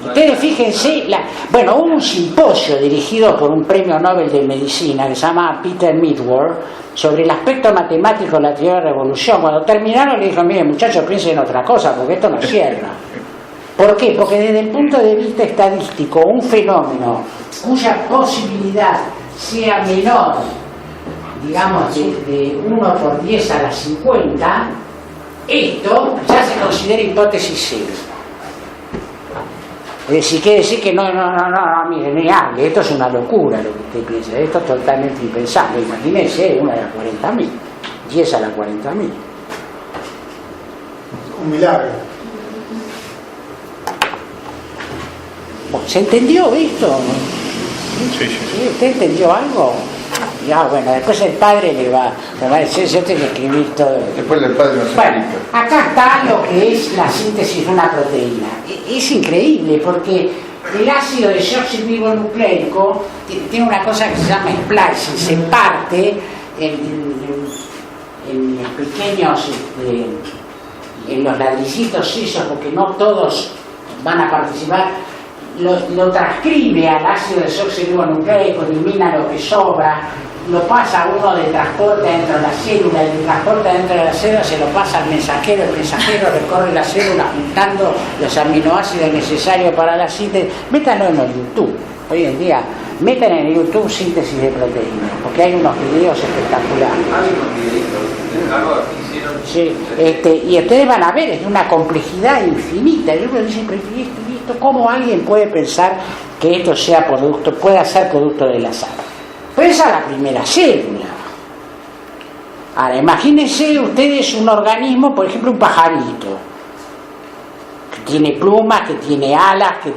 Ustedes fíjense, hubo un simposio dirigido por un premio Nobel de Medicina que se llama Peter Midward sobre el aspecto matemático de la teoría de la revolución. Cuando terminaron le dijo, miren muchachos, piensen en otra cosa porque esto no cierra. ¿Por qué? Porque desde el punto de vista estadístico, un fenómeno cuya posibilidad sea menor, digamos, de 1 por 10 a la 50, esto ya se considera hipótesis cero. Es decir, quiere decir que no, mire, ni hable, esto es una locura lo que usted piensa, esto es totalmente impensable. Imagínense, 1 a la 40.000, 10 a la 40.000. Un milagro. ¿Se entendió esto? Sí. ¿Usted entendió algo? Ya, bueno, después el padre le va a decir, yo tengo que escribir todo. Después del padre nos Bueno, explica. acá está lo que es la síntesis de una proteína. Es increíble porque el ácido desoxirribonucleico tiene una cosa que se llama splicing, se parte en pequeños, en los ladrillitos esos, porque no todos van a participar. Lo transcribe al ácido desoxirribonucleico, elimina lo que sobra, lo pasa a uno de transporte dentro de la célula, el transporte dentro de la célula se lo pasa al mensajero, el mensajero recorre la célula juntando los aminoácidos necesarios para la síntesis. Métanlo en el YouTube, hoy en día, metan en el YouTube síntesis de proteínas, porque hay unos videos espectaculares. Hay unos videitos de Harvard que hicieron. Sí, y ustedes van a ver, es de una complejidad infinita. Yo me dicen, pero ¿y esto? ¿Cómo alguien puede pensar que esto sea producto, pueda ser producto del azar? Pues esa es la primera célula. Ahora, imagínense ustedes un organismo, por ejemplo, un pajarito, que tiene plumas, que tiene alas, que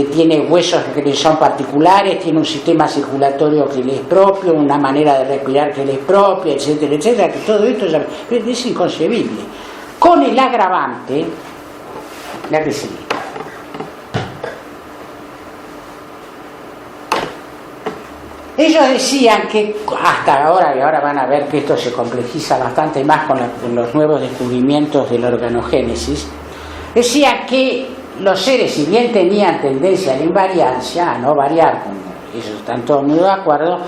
tiene huesos que le son particulares, tiene un sistema circulatorio que le es propio, una manera de respirar que le es propia, etcétera, etcétera, que todo esto es inconcebible. Con el agravante, la que sigue. Ellos decían que hasta ahora, y ahora van a ver que esto se complejiza bastante más con los nuevos descubrimientos de la organogénesis, decían que los seres, si bien tenían tendencia a la invariancia, a no variar, ellos están todos muy de acuerdo,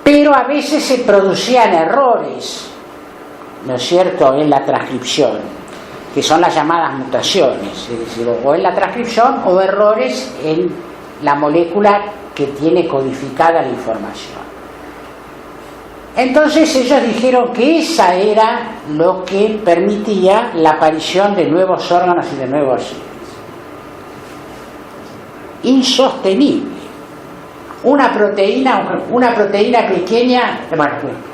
pero a veces se producían errores, ¿no es cierto?, en la transcripción, que son las llamadas mutaciones, es decir, o en la transcripción o errores en la molécula que tiene codificada la información. Entonces ellos dijeron que esa era lo que permitía la aparición de nuevos órganos y de nuevos genes. Insostenible. Una proteína pequeña, bueno,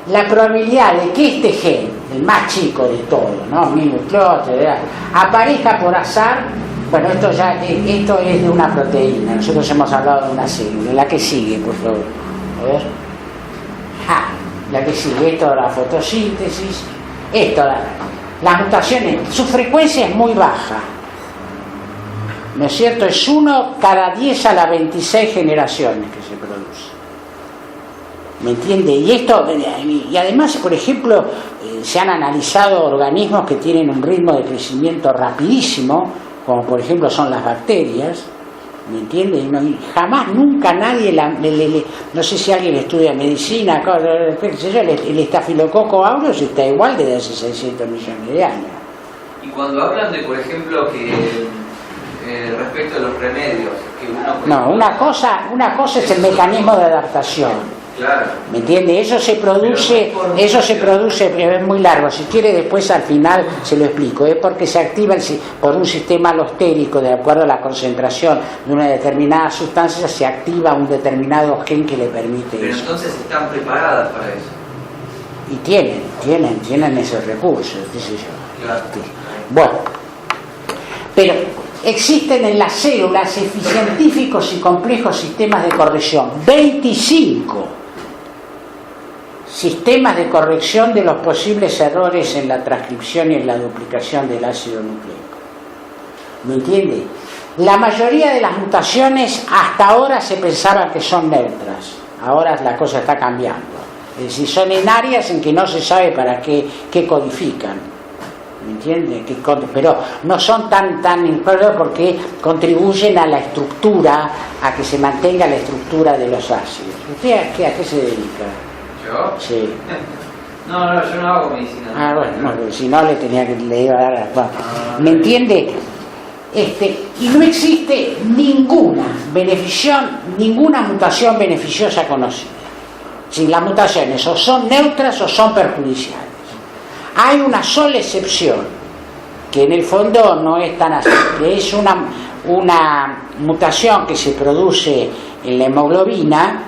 la probabilidad de que este gen, el más chico de todos, ¿no?, nucleótido, aparezca por azar. Bueno, esto es de una proteína. Nosotros hemos hablado de una célula. La que sigue, por favor. A ver. La que sigue. Esto de la fotosíntesis. Las mutaciones. Su frecuencia es muy baja. ¿No es cierto? Es 1 cada 10 a las 26 generaciones que se produce. ¿Me entiende? Y además, por ejemplo, se han analizado organismos que tienen un ritmo de crecimiento rapidísimo, como por ejemplo son las bacterias, ¿me entiende? Y jamás, nunca nadie, no sé si alguien estudia medicina, el estafilococo aureus está igual desde hace 600 millones de años. Y cuando hablan de, por ejemplo, que respecto a los remedios, que uno... una cosa es el mecanismo de adaptación. Claro. ¿Me entiende? Eso se produce, pero es muy largo. Si quiere después al final se lo explico. Es porque se activa por un sistema alostérico, de acuerdo a la concentración de una determinada sustancia, se activa un determinado gen que le permite pero eso. Entonces están preparadas para eso. Y tienen esos recursos, qué sé yo. Claro. Bueno, pero existen en las células científicos y complejos sistemas de corrección. 25 sistemas de corrección de los posibles errores en la transcripción y en la duplicación del ácido nucleico. ¿Me entiende? La mayoría de las mutaciones hasta ahora se pensaba que son neutras. Ahora la cosa está cambiando. Es decir, son en áreas en que no se sabe para qué codifican. ¿Me entiende? Pero no son tan importantes porque contribuyen a la estructura, a que se mantenga la estructura de los ácidos. ¿Usted a qué se dedica? ¿Yo? Sí. No, yo no hago medicina. Bueno, si no le iba a dar ¿me entiende? Y no existe ninguna mutación beneficiosa conocida. Si las mutaciones o son neutras o son perjudiciales. Hay una sola excepción, que en el fondo no es tan así, que es una mutación que se produce en la hemoglobina,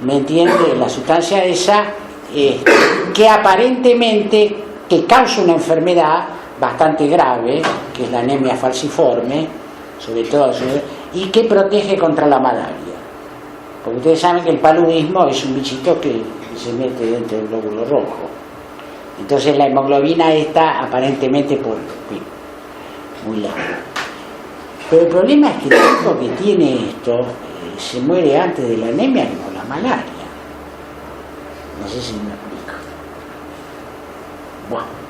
¿me entiende? La sustancia esa, que aparentemente que causa una enfermedad bastante grave, que es la anemia falciforme, sobre todo, y que protege contra la malaria. Porque ustedes saben que el paludismo es un bichito que se mete dentro del glóbulo rojo. Entonces la hemoglobina está aparentemente muy larga. Pero el problema es que el tipo que tiene esto se muere antes de la anemia que por la malaria. No sé si me explico. Bueno.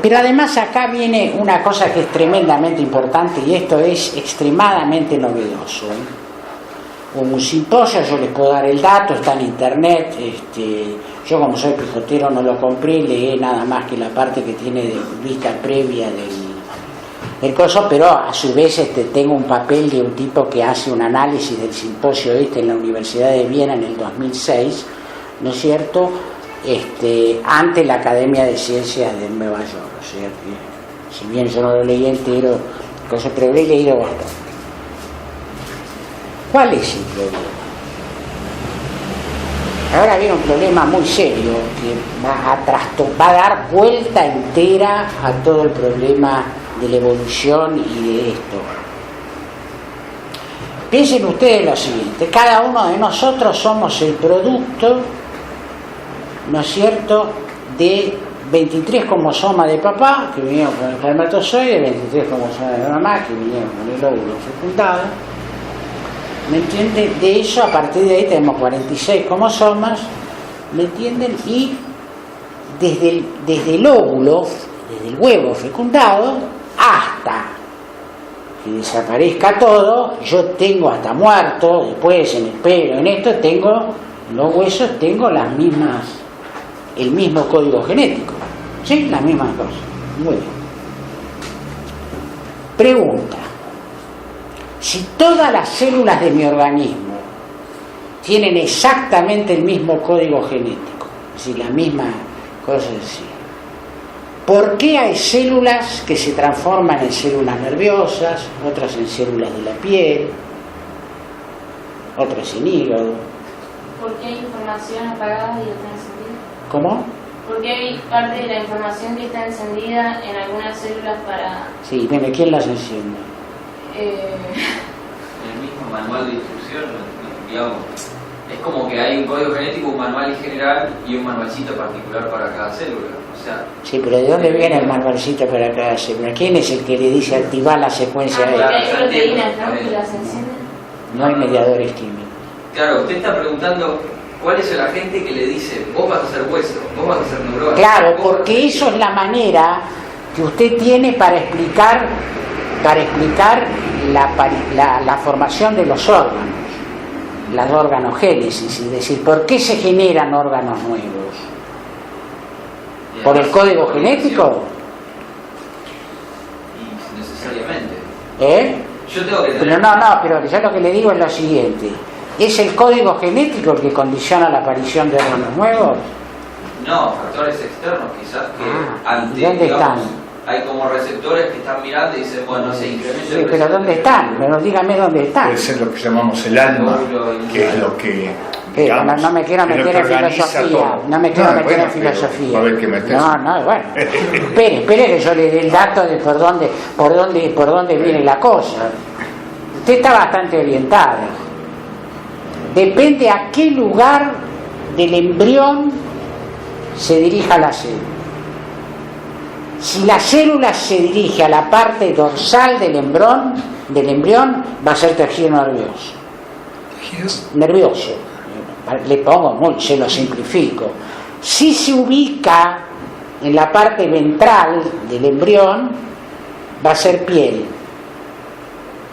Pero además acá viene una cosa que es tremendamente importante, y esto es extremadamente novedoso. Un simposio, yo les puedo dar el dato, está en internet. Yo como soy pijotero no lo compré, leí nada más que la parte que tiene de vista previa del coso, pero a su vez tengo un papel de un tipo que hace un análisis del simposio en la Universidad de Viena en el 2006, ¿no es cierto?, ante la Academia de Ciencias de Nueva York. O sea que, si bien yo no lo leí entero, pero lo he leído bastante. ¿Cuál es el problema? Ahora viene un problema muy serio que va a dar vuelta entera a todo el problema de la evolución y de esto. Piensen ustedes lo siguiente: cada uno de nosotros somos el producto, ¿no es cierto?, de 23 cromosomas de papá, que vinieron con el espermatozoide, 23 cromosomas de mamá, que vinieron con el óvulo fecundado. ¿Me entienden? De eso, a partir de ahí tenemos 46 cromosomas, ¿me entienden? Y desde el óvulo, desde el huevo fecundado, hasta que desaparezca todo, yo tengo hasta muerto, después en el pelo, en esto, tengo los huesos, tengo las mismas, el mismo código genético, ¿sí? Las mismas cosas. Muy bien. Pregunta: si todas las células de mi organismo tienen exactamente el mismo código genético, es decir, la misma cosa, es decir, ¿por qué hay células que se transforman en células nerviosas, otras en células de la piel, otras en hígado? ¿Por qué hay información apagada y otra encendida? ¿Cómo? ¿Por qué hay parte de la información que está encendida en algunas células para...? Sí, bueno, ¿quién las enciende? El mismo manual de instrucción, digamos, es como que hay un código genético, un manual en general y un manualcito particular para cada célula. O sea, sí, pero ¿de dónde viene el manualcito para cada célula? ¿Quién es el que le dice activar la secuencia de porque hay proteínas, ¿no?, que las encienden. No hay mediadores químicos. claro, usted está preguntando cuál es el agente que le dice vos vas a ser hueso, vos vas a ser neurona. Claro, porque eso es la manera que usted tiene para explicar la formación de los órganos, la organogénesis, es decir, ¿por qué se generan órganos nuevos? ¿Por el código genético? Y necesariamente. Yo tengo que Pero pero yo lo que le digo es lo siguiente: ¿es el código genético el que condiciona la aparición de órganos nuevos? No, factores externos quizás que ante, ¿dónde digamos, están? hay como receptores que están mirando y dicen, bueno, se incrementa. Sí, pero ¿dónde están? Pero dígame dónde están. Puede ser lo que llamamos el alma, que es lo que... digamos, no me quiero meter en filosofía. No me quiero meter en filosofía. A ver qué metes. No, bueno. Espere que yo le dé el dato de por dónde viene la cosa. Usted está bastante orientado. Depende a qué lugar del embrión se dirija la célula. Si la célula se dirige a la parte dorsal del embrión, va a ser tejido nervioso. ¿Tejidos? Nervioso. Le pongo, se lo simplifico. Si se ubica en la parte ventral del embrión, va a ser piel.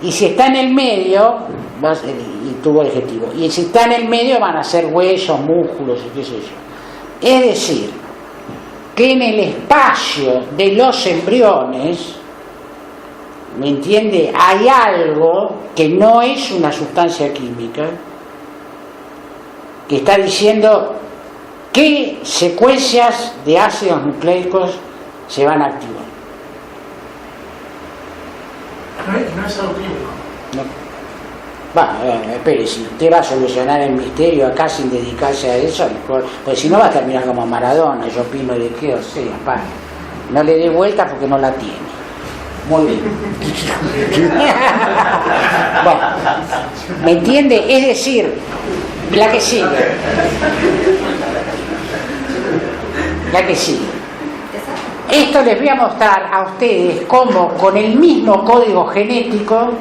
Y si está en el medio, va a ser, y tubo digestivo. Y si está en el medio, van a ser huesos, músculos y qué sé yo. Es decir, que en el espacio de los embriones, ¿me entiende? Hay algo que no es una sustancia química que está diciendo qué secuencias de ácidos nucleicos se van a activar. No es algo químico. No. Bueno, espere, si usted va a solucionar el misterio acá sin dedicarse a eso, mejor, pues si no va a terminar como Maradona. Yo opino de qué, o sea, no le dé vuelta porque no la tiene. Muy bien. Bueno, ¿me entiende? Es decir, la que sigue. La que sigue. Esto les voy a mostrar a ustedes cómo con el mismo código genético,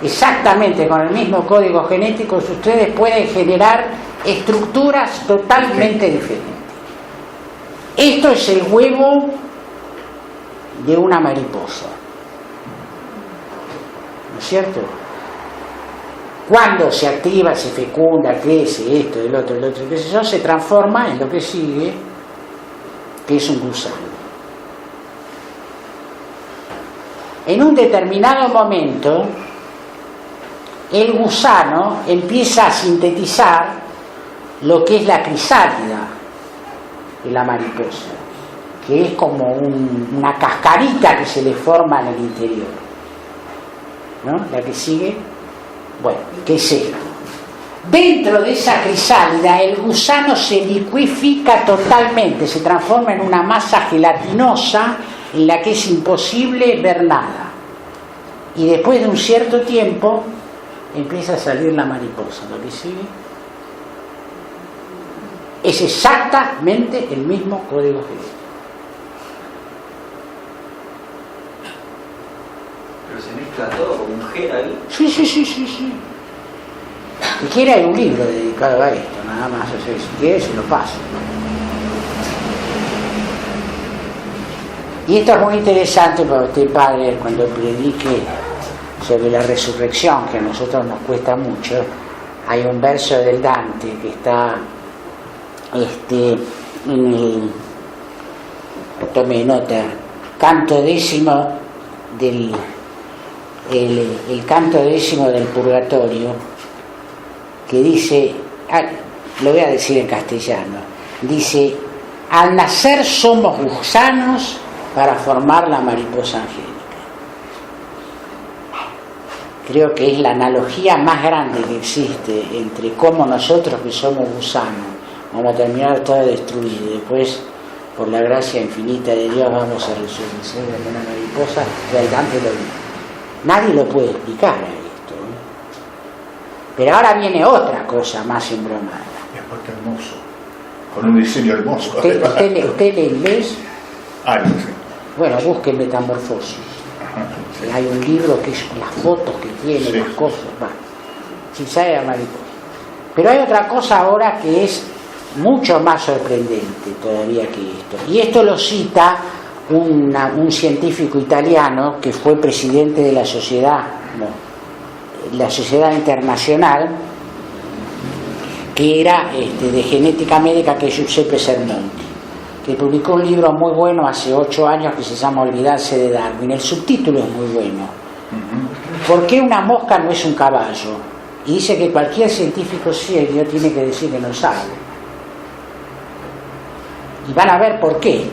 exactamente con el mismo código genético, ustedes pueden generar estructuras totalmente diferentes. Esto es el huevo de una mariposa, ¿no es cierto? Cuando se activa, se fecunda, crece, esto, el otro, qué sé yo, se transforma en lo que sigue, que es un gusano. En un determinado momento, el gusano empieza a sintetizar lo que es la crisálida de la mariposa, que es como una cascarita que se le forma en el interior, ¿no? La que sigue, bueno, ¿qué es esto? Dentro de esa crisálida el gusano se licuifica totalmente, se transforma en una masa gelatinosa en la que es imposible ver nada, y después de un cierto tiempo empieza a salir la mariposa. Lo que sigue es exactamente el mismo código genético. Pero se mezcla todo como un gel ahí. Sí. Si quiere hay un libro dedicado a esto, nada más. O sea, si quiere se lo paso. Y esto es muy interesante para usted, padre, cuando predique sobre la resurrección, que a nosotros nos cuesta mucho. Hay un verso del Dante que está en el, tome nota, canto décimo del el canto décimo del Purgatorio, que dice, lo voy a decir en castellano, dice: al nacer somos gusanos para formar la mariposa angélica. Creo que es la analogía más grande que existe entre cómo nosotros, que somos gusanos, vamos a terminar todo destruido y después, por la gracia infinita de Dios, vamos a resucitar de una mariposa. El Dante lo dijo. Nadie lo puede explicar a esto, ¿eh? Pero ahora viene otra cosa más embromada. Y aparte hermoso, con un diseño hermoso. ¿Usted lee inglés? No sé. Bueno, busque Metamorfosis. Hay un libro que es las fotos que tiene, sí, las cosas, si sabe a mariposa. Pero hay otra cosa ahora que es mucho más sorprendente todavía que esto. Y esto lo cita un científico italiano que fue presidente de la sociedad internacional, que era de genética médica, que es Giuseppe Sermonti, que publicó un libro muy bueno hace 8 años que se llama Olvidarse de Darwin. El subtítulo es muy bueno. ¿Por qué una mosca no es un caballo? Y dice que cualquier científico serio tiene que decir que no sabe. Y van a ver por qué.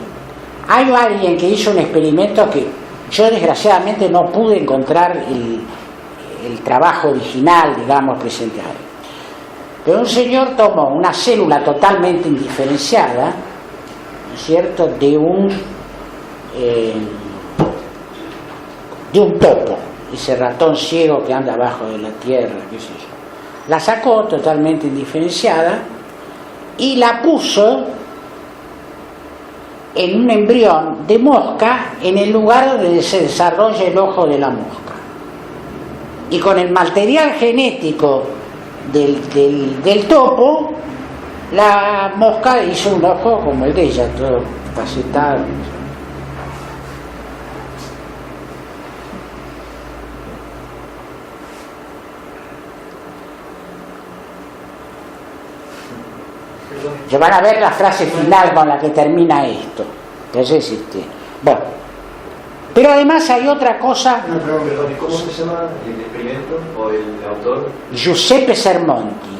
Hay alguien que hizo un experimento que yo desgraciadamente no pude encontrar el trabajo original, digamos, presentar. Pero un señor tomó una célula totalmente indiferenciada, ¿no es cierto?, de un topo, ese ratón ciego que anda abajo de la tierra, qué sé yo. La sacó totalmente indiferenciada y la puso en un embrión de mosca en el lugar donde se desarrolla el ojo de la mosca. Y con el material genético del topo, la mosca hizo un ojo como el de ella, todo facetado. Ya van a ver la frase final con la que termina esto. Entonces, bueno, Pero además hay otra cosa. No, perdón, ¿cómo se llama el experimento o el autor? Giuseppe Sermonti.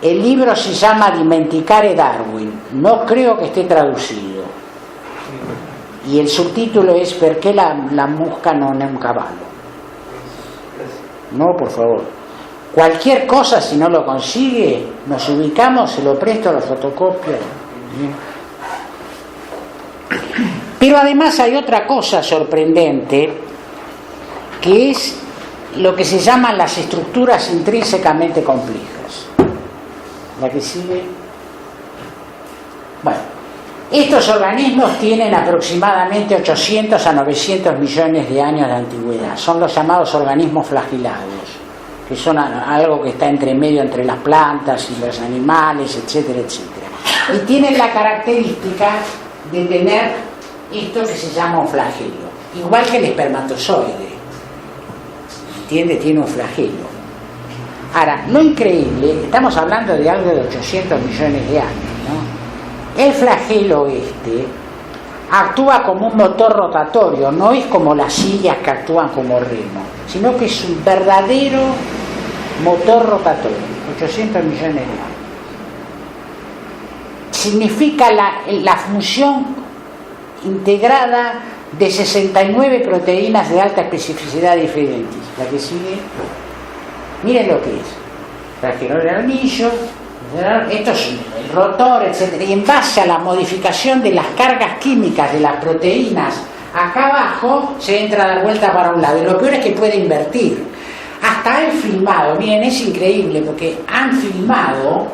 El libro se llama Dimenticare Darwin. No creo que esté traducido. Y el subtítulo es ¿Perché la mosca non è un cavallo? No, por favor. Cualquier cosa, si no lo consigue, nos ubicamos, se lo presto, lo fotocopio. Pero además hay otra cosa sorprendente, que es lo que se llaman las estructuras intrínsecamente complejas. ¿La que sigue? Bueno, estos organismos tienen aproximadamente 800 a 900 millones de años de antigüedad. Son los llamados organismos flagilados, que son algo que está entre medio entre las plantas y los animales, etcétera, etcétera. Y tienen la característica de tener esto que se llama un flagelo, igual que el espermatozoide. ¿Entiende? Tiene un flagelo. Ahora, lo increíble, estamos hablando de algo de 800 millones de años, ¿no? El flagelo actúa como un motor rotatorio, no es como las sillas que actúan como remo, sino que es un verdadero motor rotatorio, 800 millones de años. Significa la función integrada de 69 proteínas de alta especificidad diferentes. La que sigue, miren lo que es: flagelo del anillo, esto es el rotor, etc. Y en base a la modificación de las cargas químicas de las proteínas, acá abajo se entra a dar vuelta para un lado. Y lo peor es que puede invertir. Hasta han filmado, miren, es increíble, porque han filmado,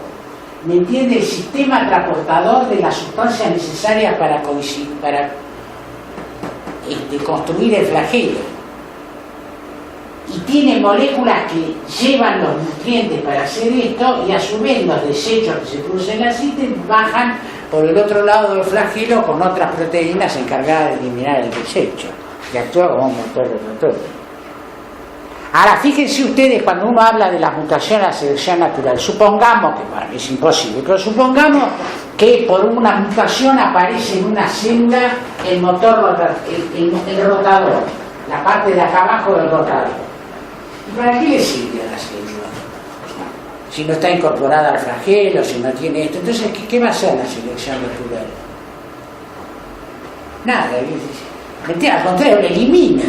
¿me entiende?, el sistema transportador de las sustancias necesarias para construir el flagelo. Y tiene moléculas que llevan los nutrientes para hacer esto, y a su vez los desechos que se producen en la síntesis bajan por el otro lado del flagelo con otras proteínas encargadas de eliminar el desecho, que actúa como un motor rotatorio. Ahora, fíjense ustedes, cuando uno habla de la mutación a la selección natural, supongamos que, bueno, es imposible, pero supongamos que por una mutación aparece en una célula el motor el rotador, la parte de acá abajo del rotador. ¿Y para qué le sirve a la célula? Si no está incorporada al flagelo, si no tiene esto, entonces, ¿qué va a hacer la selección natural? Nada, ¿me entiende? Al contrario, le elimina.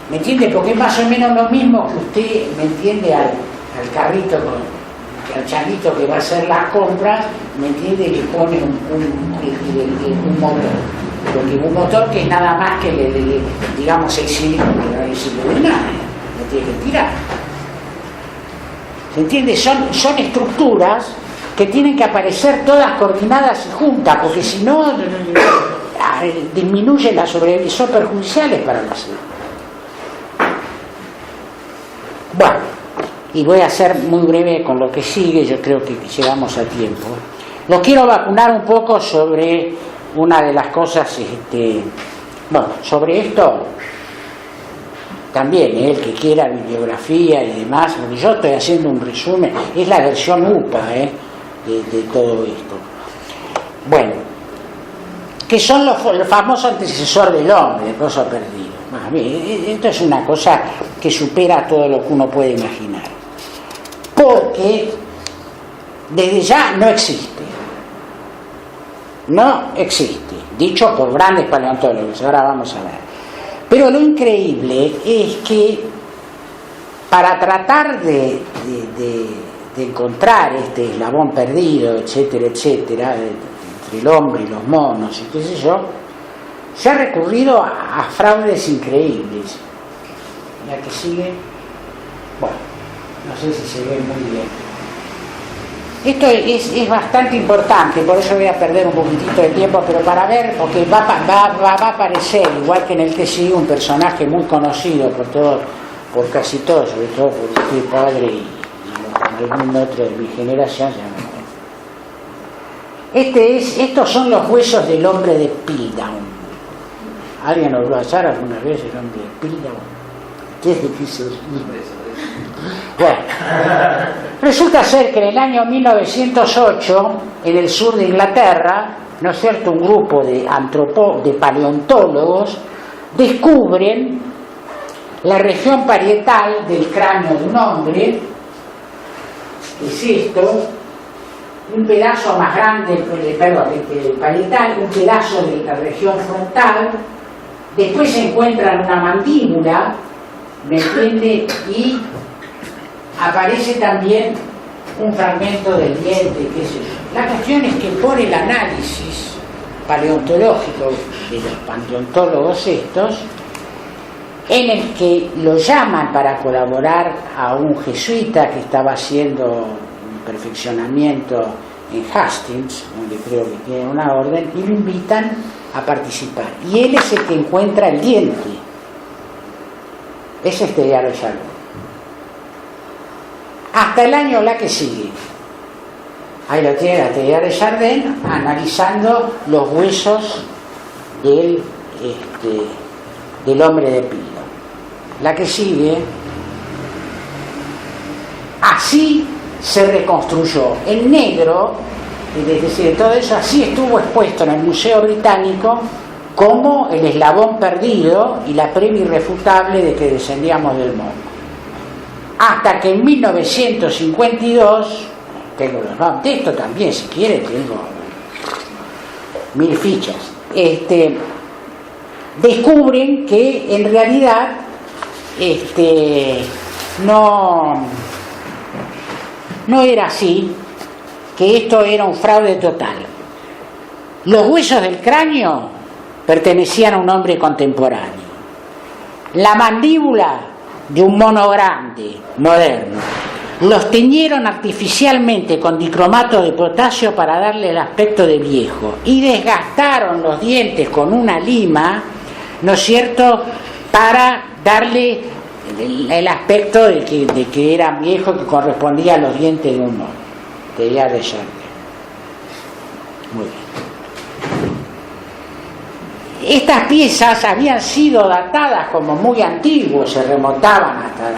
¿Me entiende? Porque es más o menos lo mismo que usted, ¿me entiende?, al carrito, al changuito que va a hacer las compras, ¿me entiende?, le pone un motor. Porque un motor que es nada más que, digamos, el cilindro, que no le sirve de nada, no tiene que tirar. ¿Se entiende? Son estructuras que tienen que aparecer todas coordinadas y juntas, porque si no, disminuye la sobrevivencia, son perjudiciales para la salud. Bueno, y voy a ser muy breve con lo que sigue, yo creo que llegamos a tiempo. Los quiero vacunar un poco sobre una de las cosas, bueno, sobre esto también, el que quiera bibliografía y demás, porque yo estoy haciendo un resumen, es la versión UPA de todo esto. Bueno, que son los famosos antecesores del hombre, el oso perdido. Esto es una cosa que supera todo lo que uno puede imaginar, porque desde ya no existe, dicho por grandes paleontólogos, ahora vamos a ver. Pero lo increíble es que para tratar de encontrar este eslabón perdido, etcétera, etcétera, entre el hombre y los monos y qué sé yo, se ha recurrido a fraudes increíbles. La que sigue, bueno, no sé si se ve muy bien. Esto es bastante importante, por eso voy a perder un poquitito de tiempo, pero para ver, porque va a aparecer, igual que en el TCI, un personaje muy conocido por casi todos, sobre todo por mi padre y algún otro de mi generación. Estos son los huesos del hombre de Piltdown. ¿Alguien habló allá alguna vez el hombre de Piltdown? ¿Qué es difícil? Bueno, resulta ser que en el año 1908, en el sur de Inglaterra, ¿no es cierto?, un grupo de paleontólogos descubren la región parietal del cráneo de un hombre, es esto, un pedazo más grande, parietal, un pedazo de la región frontal, después se encuentran una mandíbula, ¿me entiende?, y aparece también un fragmento del diente, qué sé yo. La cuestión es que por el análisis paleontológico de los paleontólogos estos, en el que lo llaman para colaborar a un jesuita que estaba haciendo un perfeccionamiento en Hastings, donde creo que tiene una orden, y lo invitan a participar. Y él es el que encuentra el diente. Es Teilhard de Chardin. Hasta el año la que sigue. Ahí lo tiene la Teilhard de Chardin analizando los huesos del hombre de Pilo. La que sigue, así se reconstruyó. El negro, es decir, todo eso así estuvo expuesto en el Museo Británico como el eslabón perdido y la prueba irrefutable de que descendíamos del mono. Hasta que en 1952, tengo los nombres de esto también, si quiere, tengo 1000 fichas, descubren que en realidad no era así, que esto era un fraude total. Los huesos del cráneo pertenecían a un hombre contemporáneo. La mandíbula de un mono grande, moderno. Los teñieron artificialmente con dicromato de potasio para darle el aspecto de viejo. Y desgastaron los dientes con una lima, ¿no es cierto?, para darle el aspecto de que era viejo, que correspondía a los dientes de un mono. Teilhard de Chardin. Muy bien. Estas piezas habían sido datadas como muy antiguos, se remontaban hasta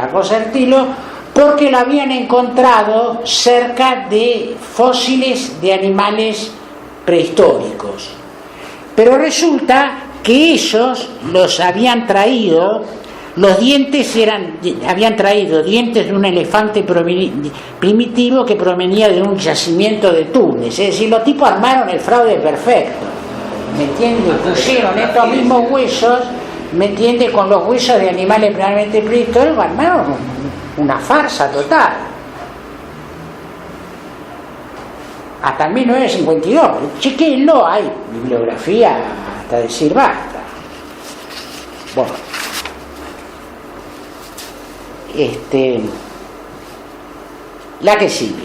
la cosa del estilo, porque lo habían encontrado cerca de fósiles de animales prehistóricos. Pero resulta que ellos los habían traído, los dientes habían traído dientes de un elefante primitivo que provenía de un yacimiento de Túnez. Es decir, los tipos armaron el fraude perfecto. ¿Me entiendes? Pusieron estos mismos huesos, ¿me entiendes?, con los huesos de animales realmente prehistóricos, armaron una farsa total. Hasta 1952, chequenlo, hay bibliografía hasta decir basta. Bueno, la que sigue.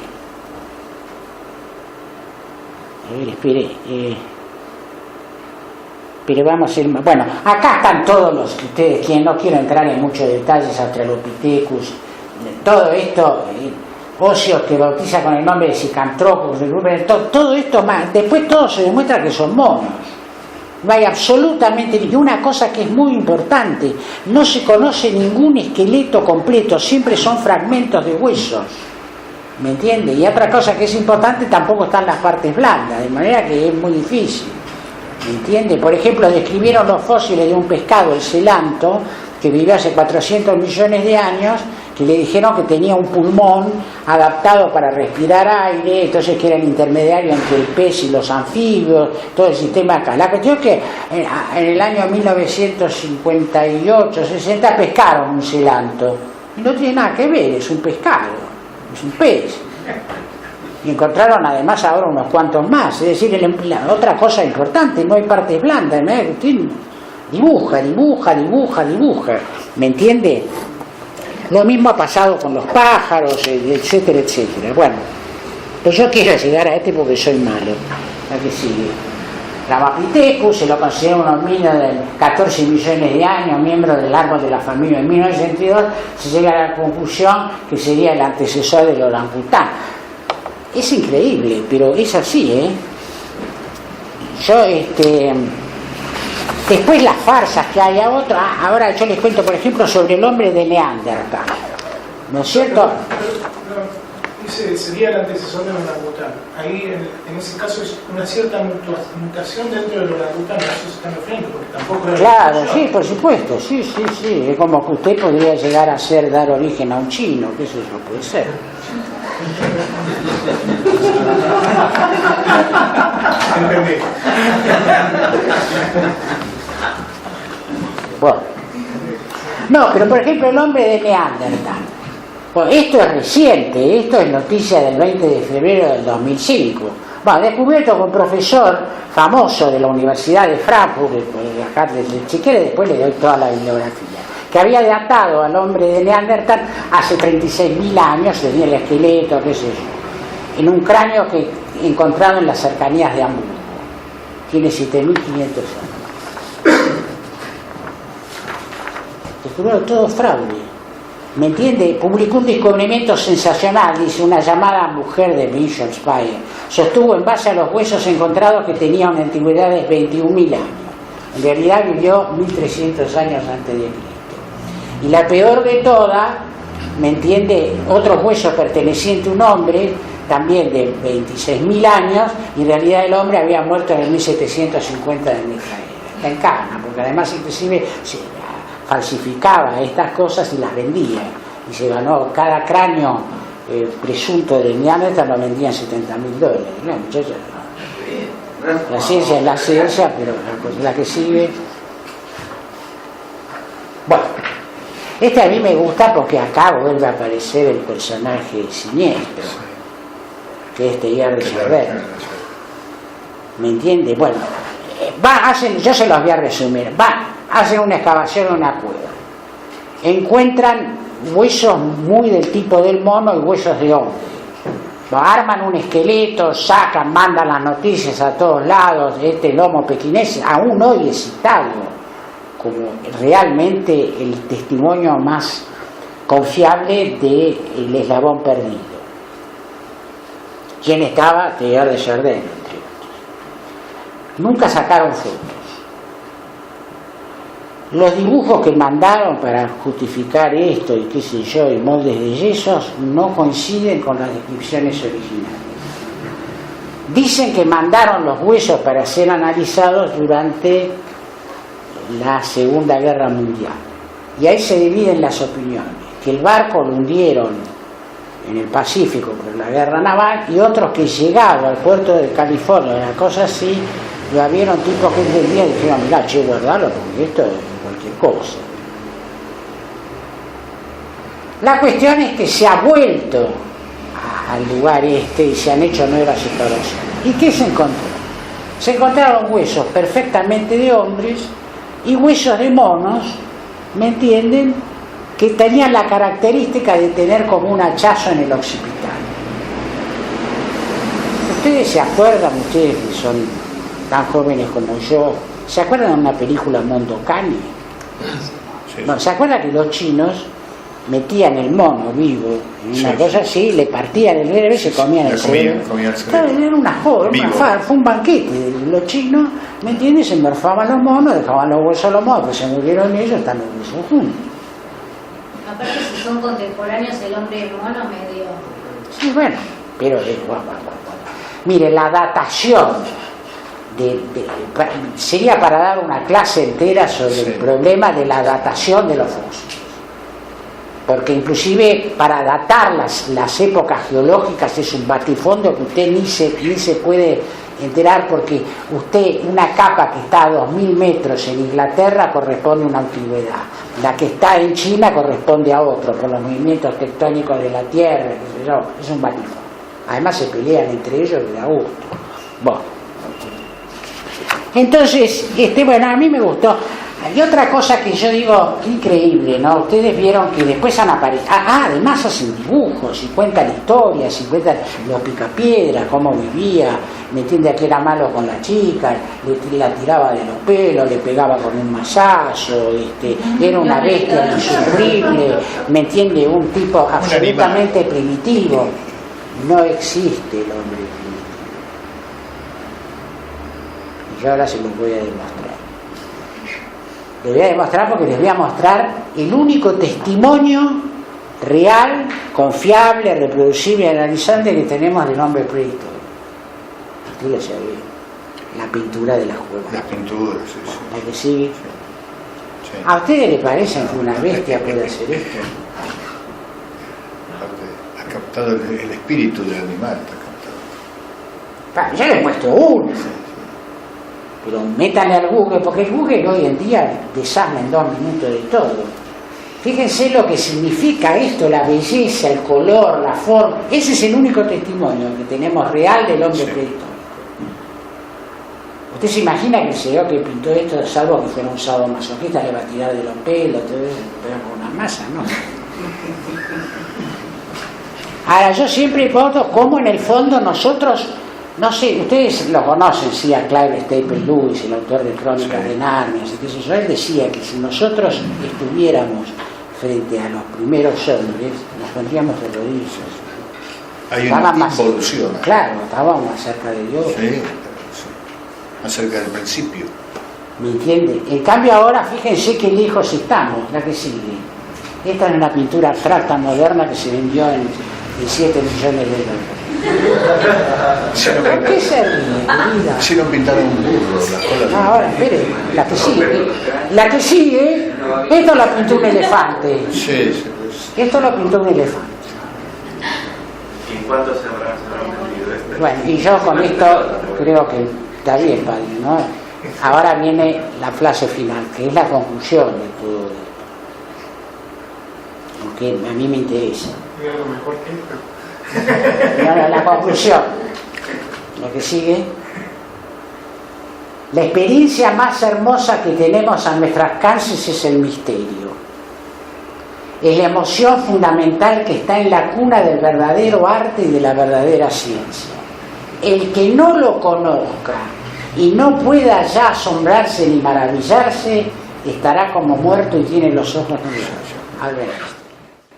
A ver, espere. Pero vamos a ir más. Bueno, acá están todos los que ustedes quieren, no quiero entrar en muchos detalles, Australopithecus, todo esto, óseos que bautiza con el nombre de Sicanthropus, todo esto más. Después todo se demuestra que son monos. No hay absolutamente ninguna cosa que es muy importante. No se conoce ningún esqueleto completo, siempre son fragmentos de huesos. ¿Me entiende? Y otra cosa que es importante, tampoco están las partes blandas, de manera que es muy difícil. ¿Me entiende? Por ejemplo, describieron los fósiles de un pescado, el celanto, que vivió hace 400 millones de años, que le dijeron que tenía un pulmón adaptado para respirar aire, entonces que era el intermediario entre el pez y los anfibios, todo el sistema acá. La cuestión es que en el año 1958-60 pescaron un celanto, y no tiene nada que ver, es un pescado, es un pez. Y encontraron además ahora unos cuantos más, es decir, otra cosa importante, no hay partes blandas, ¿no? Dibuja, ¿me entiende? Lo mismo ha pasado con los pájaros, etcétera, etcétera. Bueno, pues yo quiero llegar a porque soy malo. ¿A qué sigue? Ramapithecus se lo considera un homínido de 14 millones de años, miembro del árbol de la familia. En 1962 se llega a la conclusión que sería el antecesor del orangután. Es increíble, pero es así, ¿eh? Después las farsas que hay ahora yo les cuento, por ejemplo, sobre el hombre de Neandertal, ¿no es cierto? ese sería el antecesor del orangután. Ahí, en ese caso, es una cierta mutación dentro del orangután, a eso se están refiriendo, porque tampoco es... Claro, sí, por supuesto, sí. Es como que usted podría llegar a dar origen a un chino, que eso no puede ser. Entendí. Bueno. No, pero por ejemplo el hombre de Neandertal. Bueno, esto es reciente, esto es noticia del 20 de febrero del 2005. Bueno, descubierto por un profesor famoso de la Universidad de Frankfurt, si quiere después le doy toda la bibliografía, que había datado al hombre de Neandertal hace 36.000 años, tenía el esqueleto, qué sé yo, en un cráneo que encontrado en las cercanías de Hamburgo. Tiene 7.500 años. Descubrió todo fraude. ¿Me entiende? Publicó un descubrimiento sensacional, dice, una llamada mujer de Bischofsheim. Sostuvo en base a los huesos encontrados que tenía una antigüedad de 21.000 años. En realidad vivió 1.300 años antes de Cristo. Y la peor de todas, ¿me entiende? Otros huesos pertenecientes a un hombre, también de 26.000 años, y en realidad el hombre había muerto en el 1750 de nuestra era. En cana, porque además inclusive falsificaba estas cosas y las vendía, y se ganó cada cráneo presunto de Neandertal, lo vendían $70.000. No, muchachos, no. La ciencia es la ciencia, pero la que sigue. Bueno, este a mí me gusta porque acá vuelve a aparecer el personaje siniestro, que es Teilhard de Chardin. ¿Me entiende? Bueno, yo se los voy a resumir. Hacen una excavación en una cueva, encuentran huesos muy del tipo del mono y huesos de hombre, arman un esqueleto, sacan, mandan las noticias a todos lados. Este lomo pequinés aún hoy es citado como realmente el testimonio más confiable del eslabón perdido. ¿Quién estaba? Teilhard de Chardin, entre otros. Nunca sacaron fotos. Los dibujos que mandaron para justificar esto y qué sé yo, y moldes de yesos, no coinciden con las descripciones originales. Dicen que mandaron los huesos para ser analizados durante la Segunda Guerra Mundial. Y ahí se dividen las opiniones. Que el barco lo hundieron en el Pacífico por la guerra naval, y otros que llegado al puerto de California, una cosa así, lo vieron tipos que entendían y dijeron, mirá, che, guardalo, porque esto es cualquier cosa. La cuestión es que se ha vuelto al lugar este y se han hecho nuevas exploraciones. ¿Y qué se encontró? Se encontraron huesos perfectamente de hombres y huesos de monos, ¿me entienden?, que tenían la característica de tener como un hachazo en el occipital. ¿Ustedes se acuerdan, ustedes que son tan jóvenes como yo, se acuerdan de una película Mondokane? Sí. Bueno, ¿se acuerdan que los chinos metían el mono vivo en una cosa así, le partían el cerebro y se comían el cerebro? Era una joda, fue un banquete de los chinos, ¿me entiendes? Se morfaban los monos, dejaban los huesos a los monos, pues se murieron ellos, están los huesos juntos. Aparte, si son contemporáneos, el hombre y el mono medio... Sí, bueno, pero mire, la datación sería para dar una clase entera sobre el problema de la datación de los fósiles, porque inclusive para datar las épocas geológicas es un batifondo que usted ni se puede enterar, porque una capa que está a 2.000 metros en Inglaterra corresponde a una antigüedad, la que está en China corresponde a otro, por los movimientos tectónicos de la Tierra, es un batifondo. Además se pelean entre ellos de a gusto. Bueno, entonces, bueno, a mí me gustó. Hay otra cosa que yo digo increíble, ¿no? Ustedes vieron que después han aparecido, además hacen dibujos y cuentan historias y cuentan los picapiedras, cómo vivía, me entiende, que era malo con la chica, la tiraba de los pelos, le pegaba con un mazazo, era una bestia insufrible, me entiende, un tipo absolutamente primitivo. No existe el hombre primitivo. Y yo ahora se los voy a demostrar. Les voy a demostrar porque les voy a mostrar el único testimonio real, confiable, reproducible, analizable que tenemos del hombre prehistórico. Usted lo sabe. La pintura de la cueva. Las pinturas, sí, sí. ¿La que sigue? Sí. ¿A ustedes les parece que una bestia puede hacer esto? Aparte, ha captado el espíritu del animal, está captado. Ya les muestro uno. Pero métanle al Google, porque el Google hoy en día desarma en 2 minutos de todo. Fíjense lo que significa esto, la belleza, el color, la forma. Ese es el único testimonio que tenemos real del hombre prehistórico. ¿Usted se imagina que el señor que pintó esto, salvo que fuera un sadomasoquista, le va a tirar de los pelos, todo eso, pero con una masa, ¿no? Ahora, yo siempre pregunto cómo en el fondo nosotros, no sé, ustedes lo conocen, sí, a Clive Staples Lewis, el autor de Crónicas de Narnia, así que eso, él decía que si nosotros estuviéramos frente a los primeros hombres, nos pondríamos de rodillas. Hay una involución. Claro, estábamos más cerca de Dios. Sí, sí. Acerca del principio. ¿Me entiende? En cambio ahora fíjense qué lejos estamos, la que sigue. Esta es una pintura abstracta moderna que se vendió en 7 millones de dólares. ¿Por qué se ríe, querida? Hicieron pintar un burro, las colas. No, ahora, espere, la que sigue. La que sigue, esto lo pintó un elefante. Sí, sí, sí. Esto lo pintó un elefante. ¿Y cuánto se habrán vendido este? Bueno, y yo con esto creo que está bien, padre, ¿no? Ahora viene la frase final, que es la conclusión de todo esto. Aunque a mí me interesa. Y algo mejor que esto. Y ahora la conclusión. Lo que sigue. La experiencia más hermosa que tenemos a nuestro alcance es el misterio. Es la emoción fundamental que está en la cuna del verdadero arte y de la verdadera ciencia. El que no lo conozca y no pueda ya asombrarse ni maravillarse, estará como muerto y tiene los ojos nublados. Al ver esto.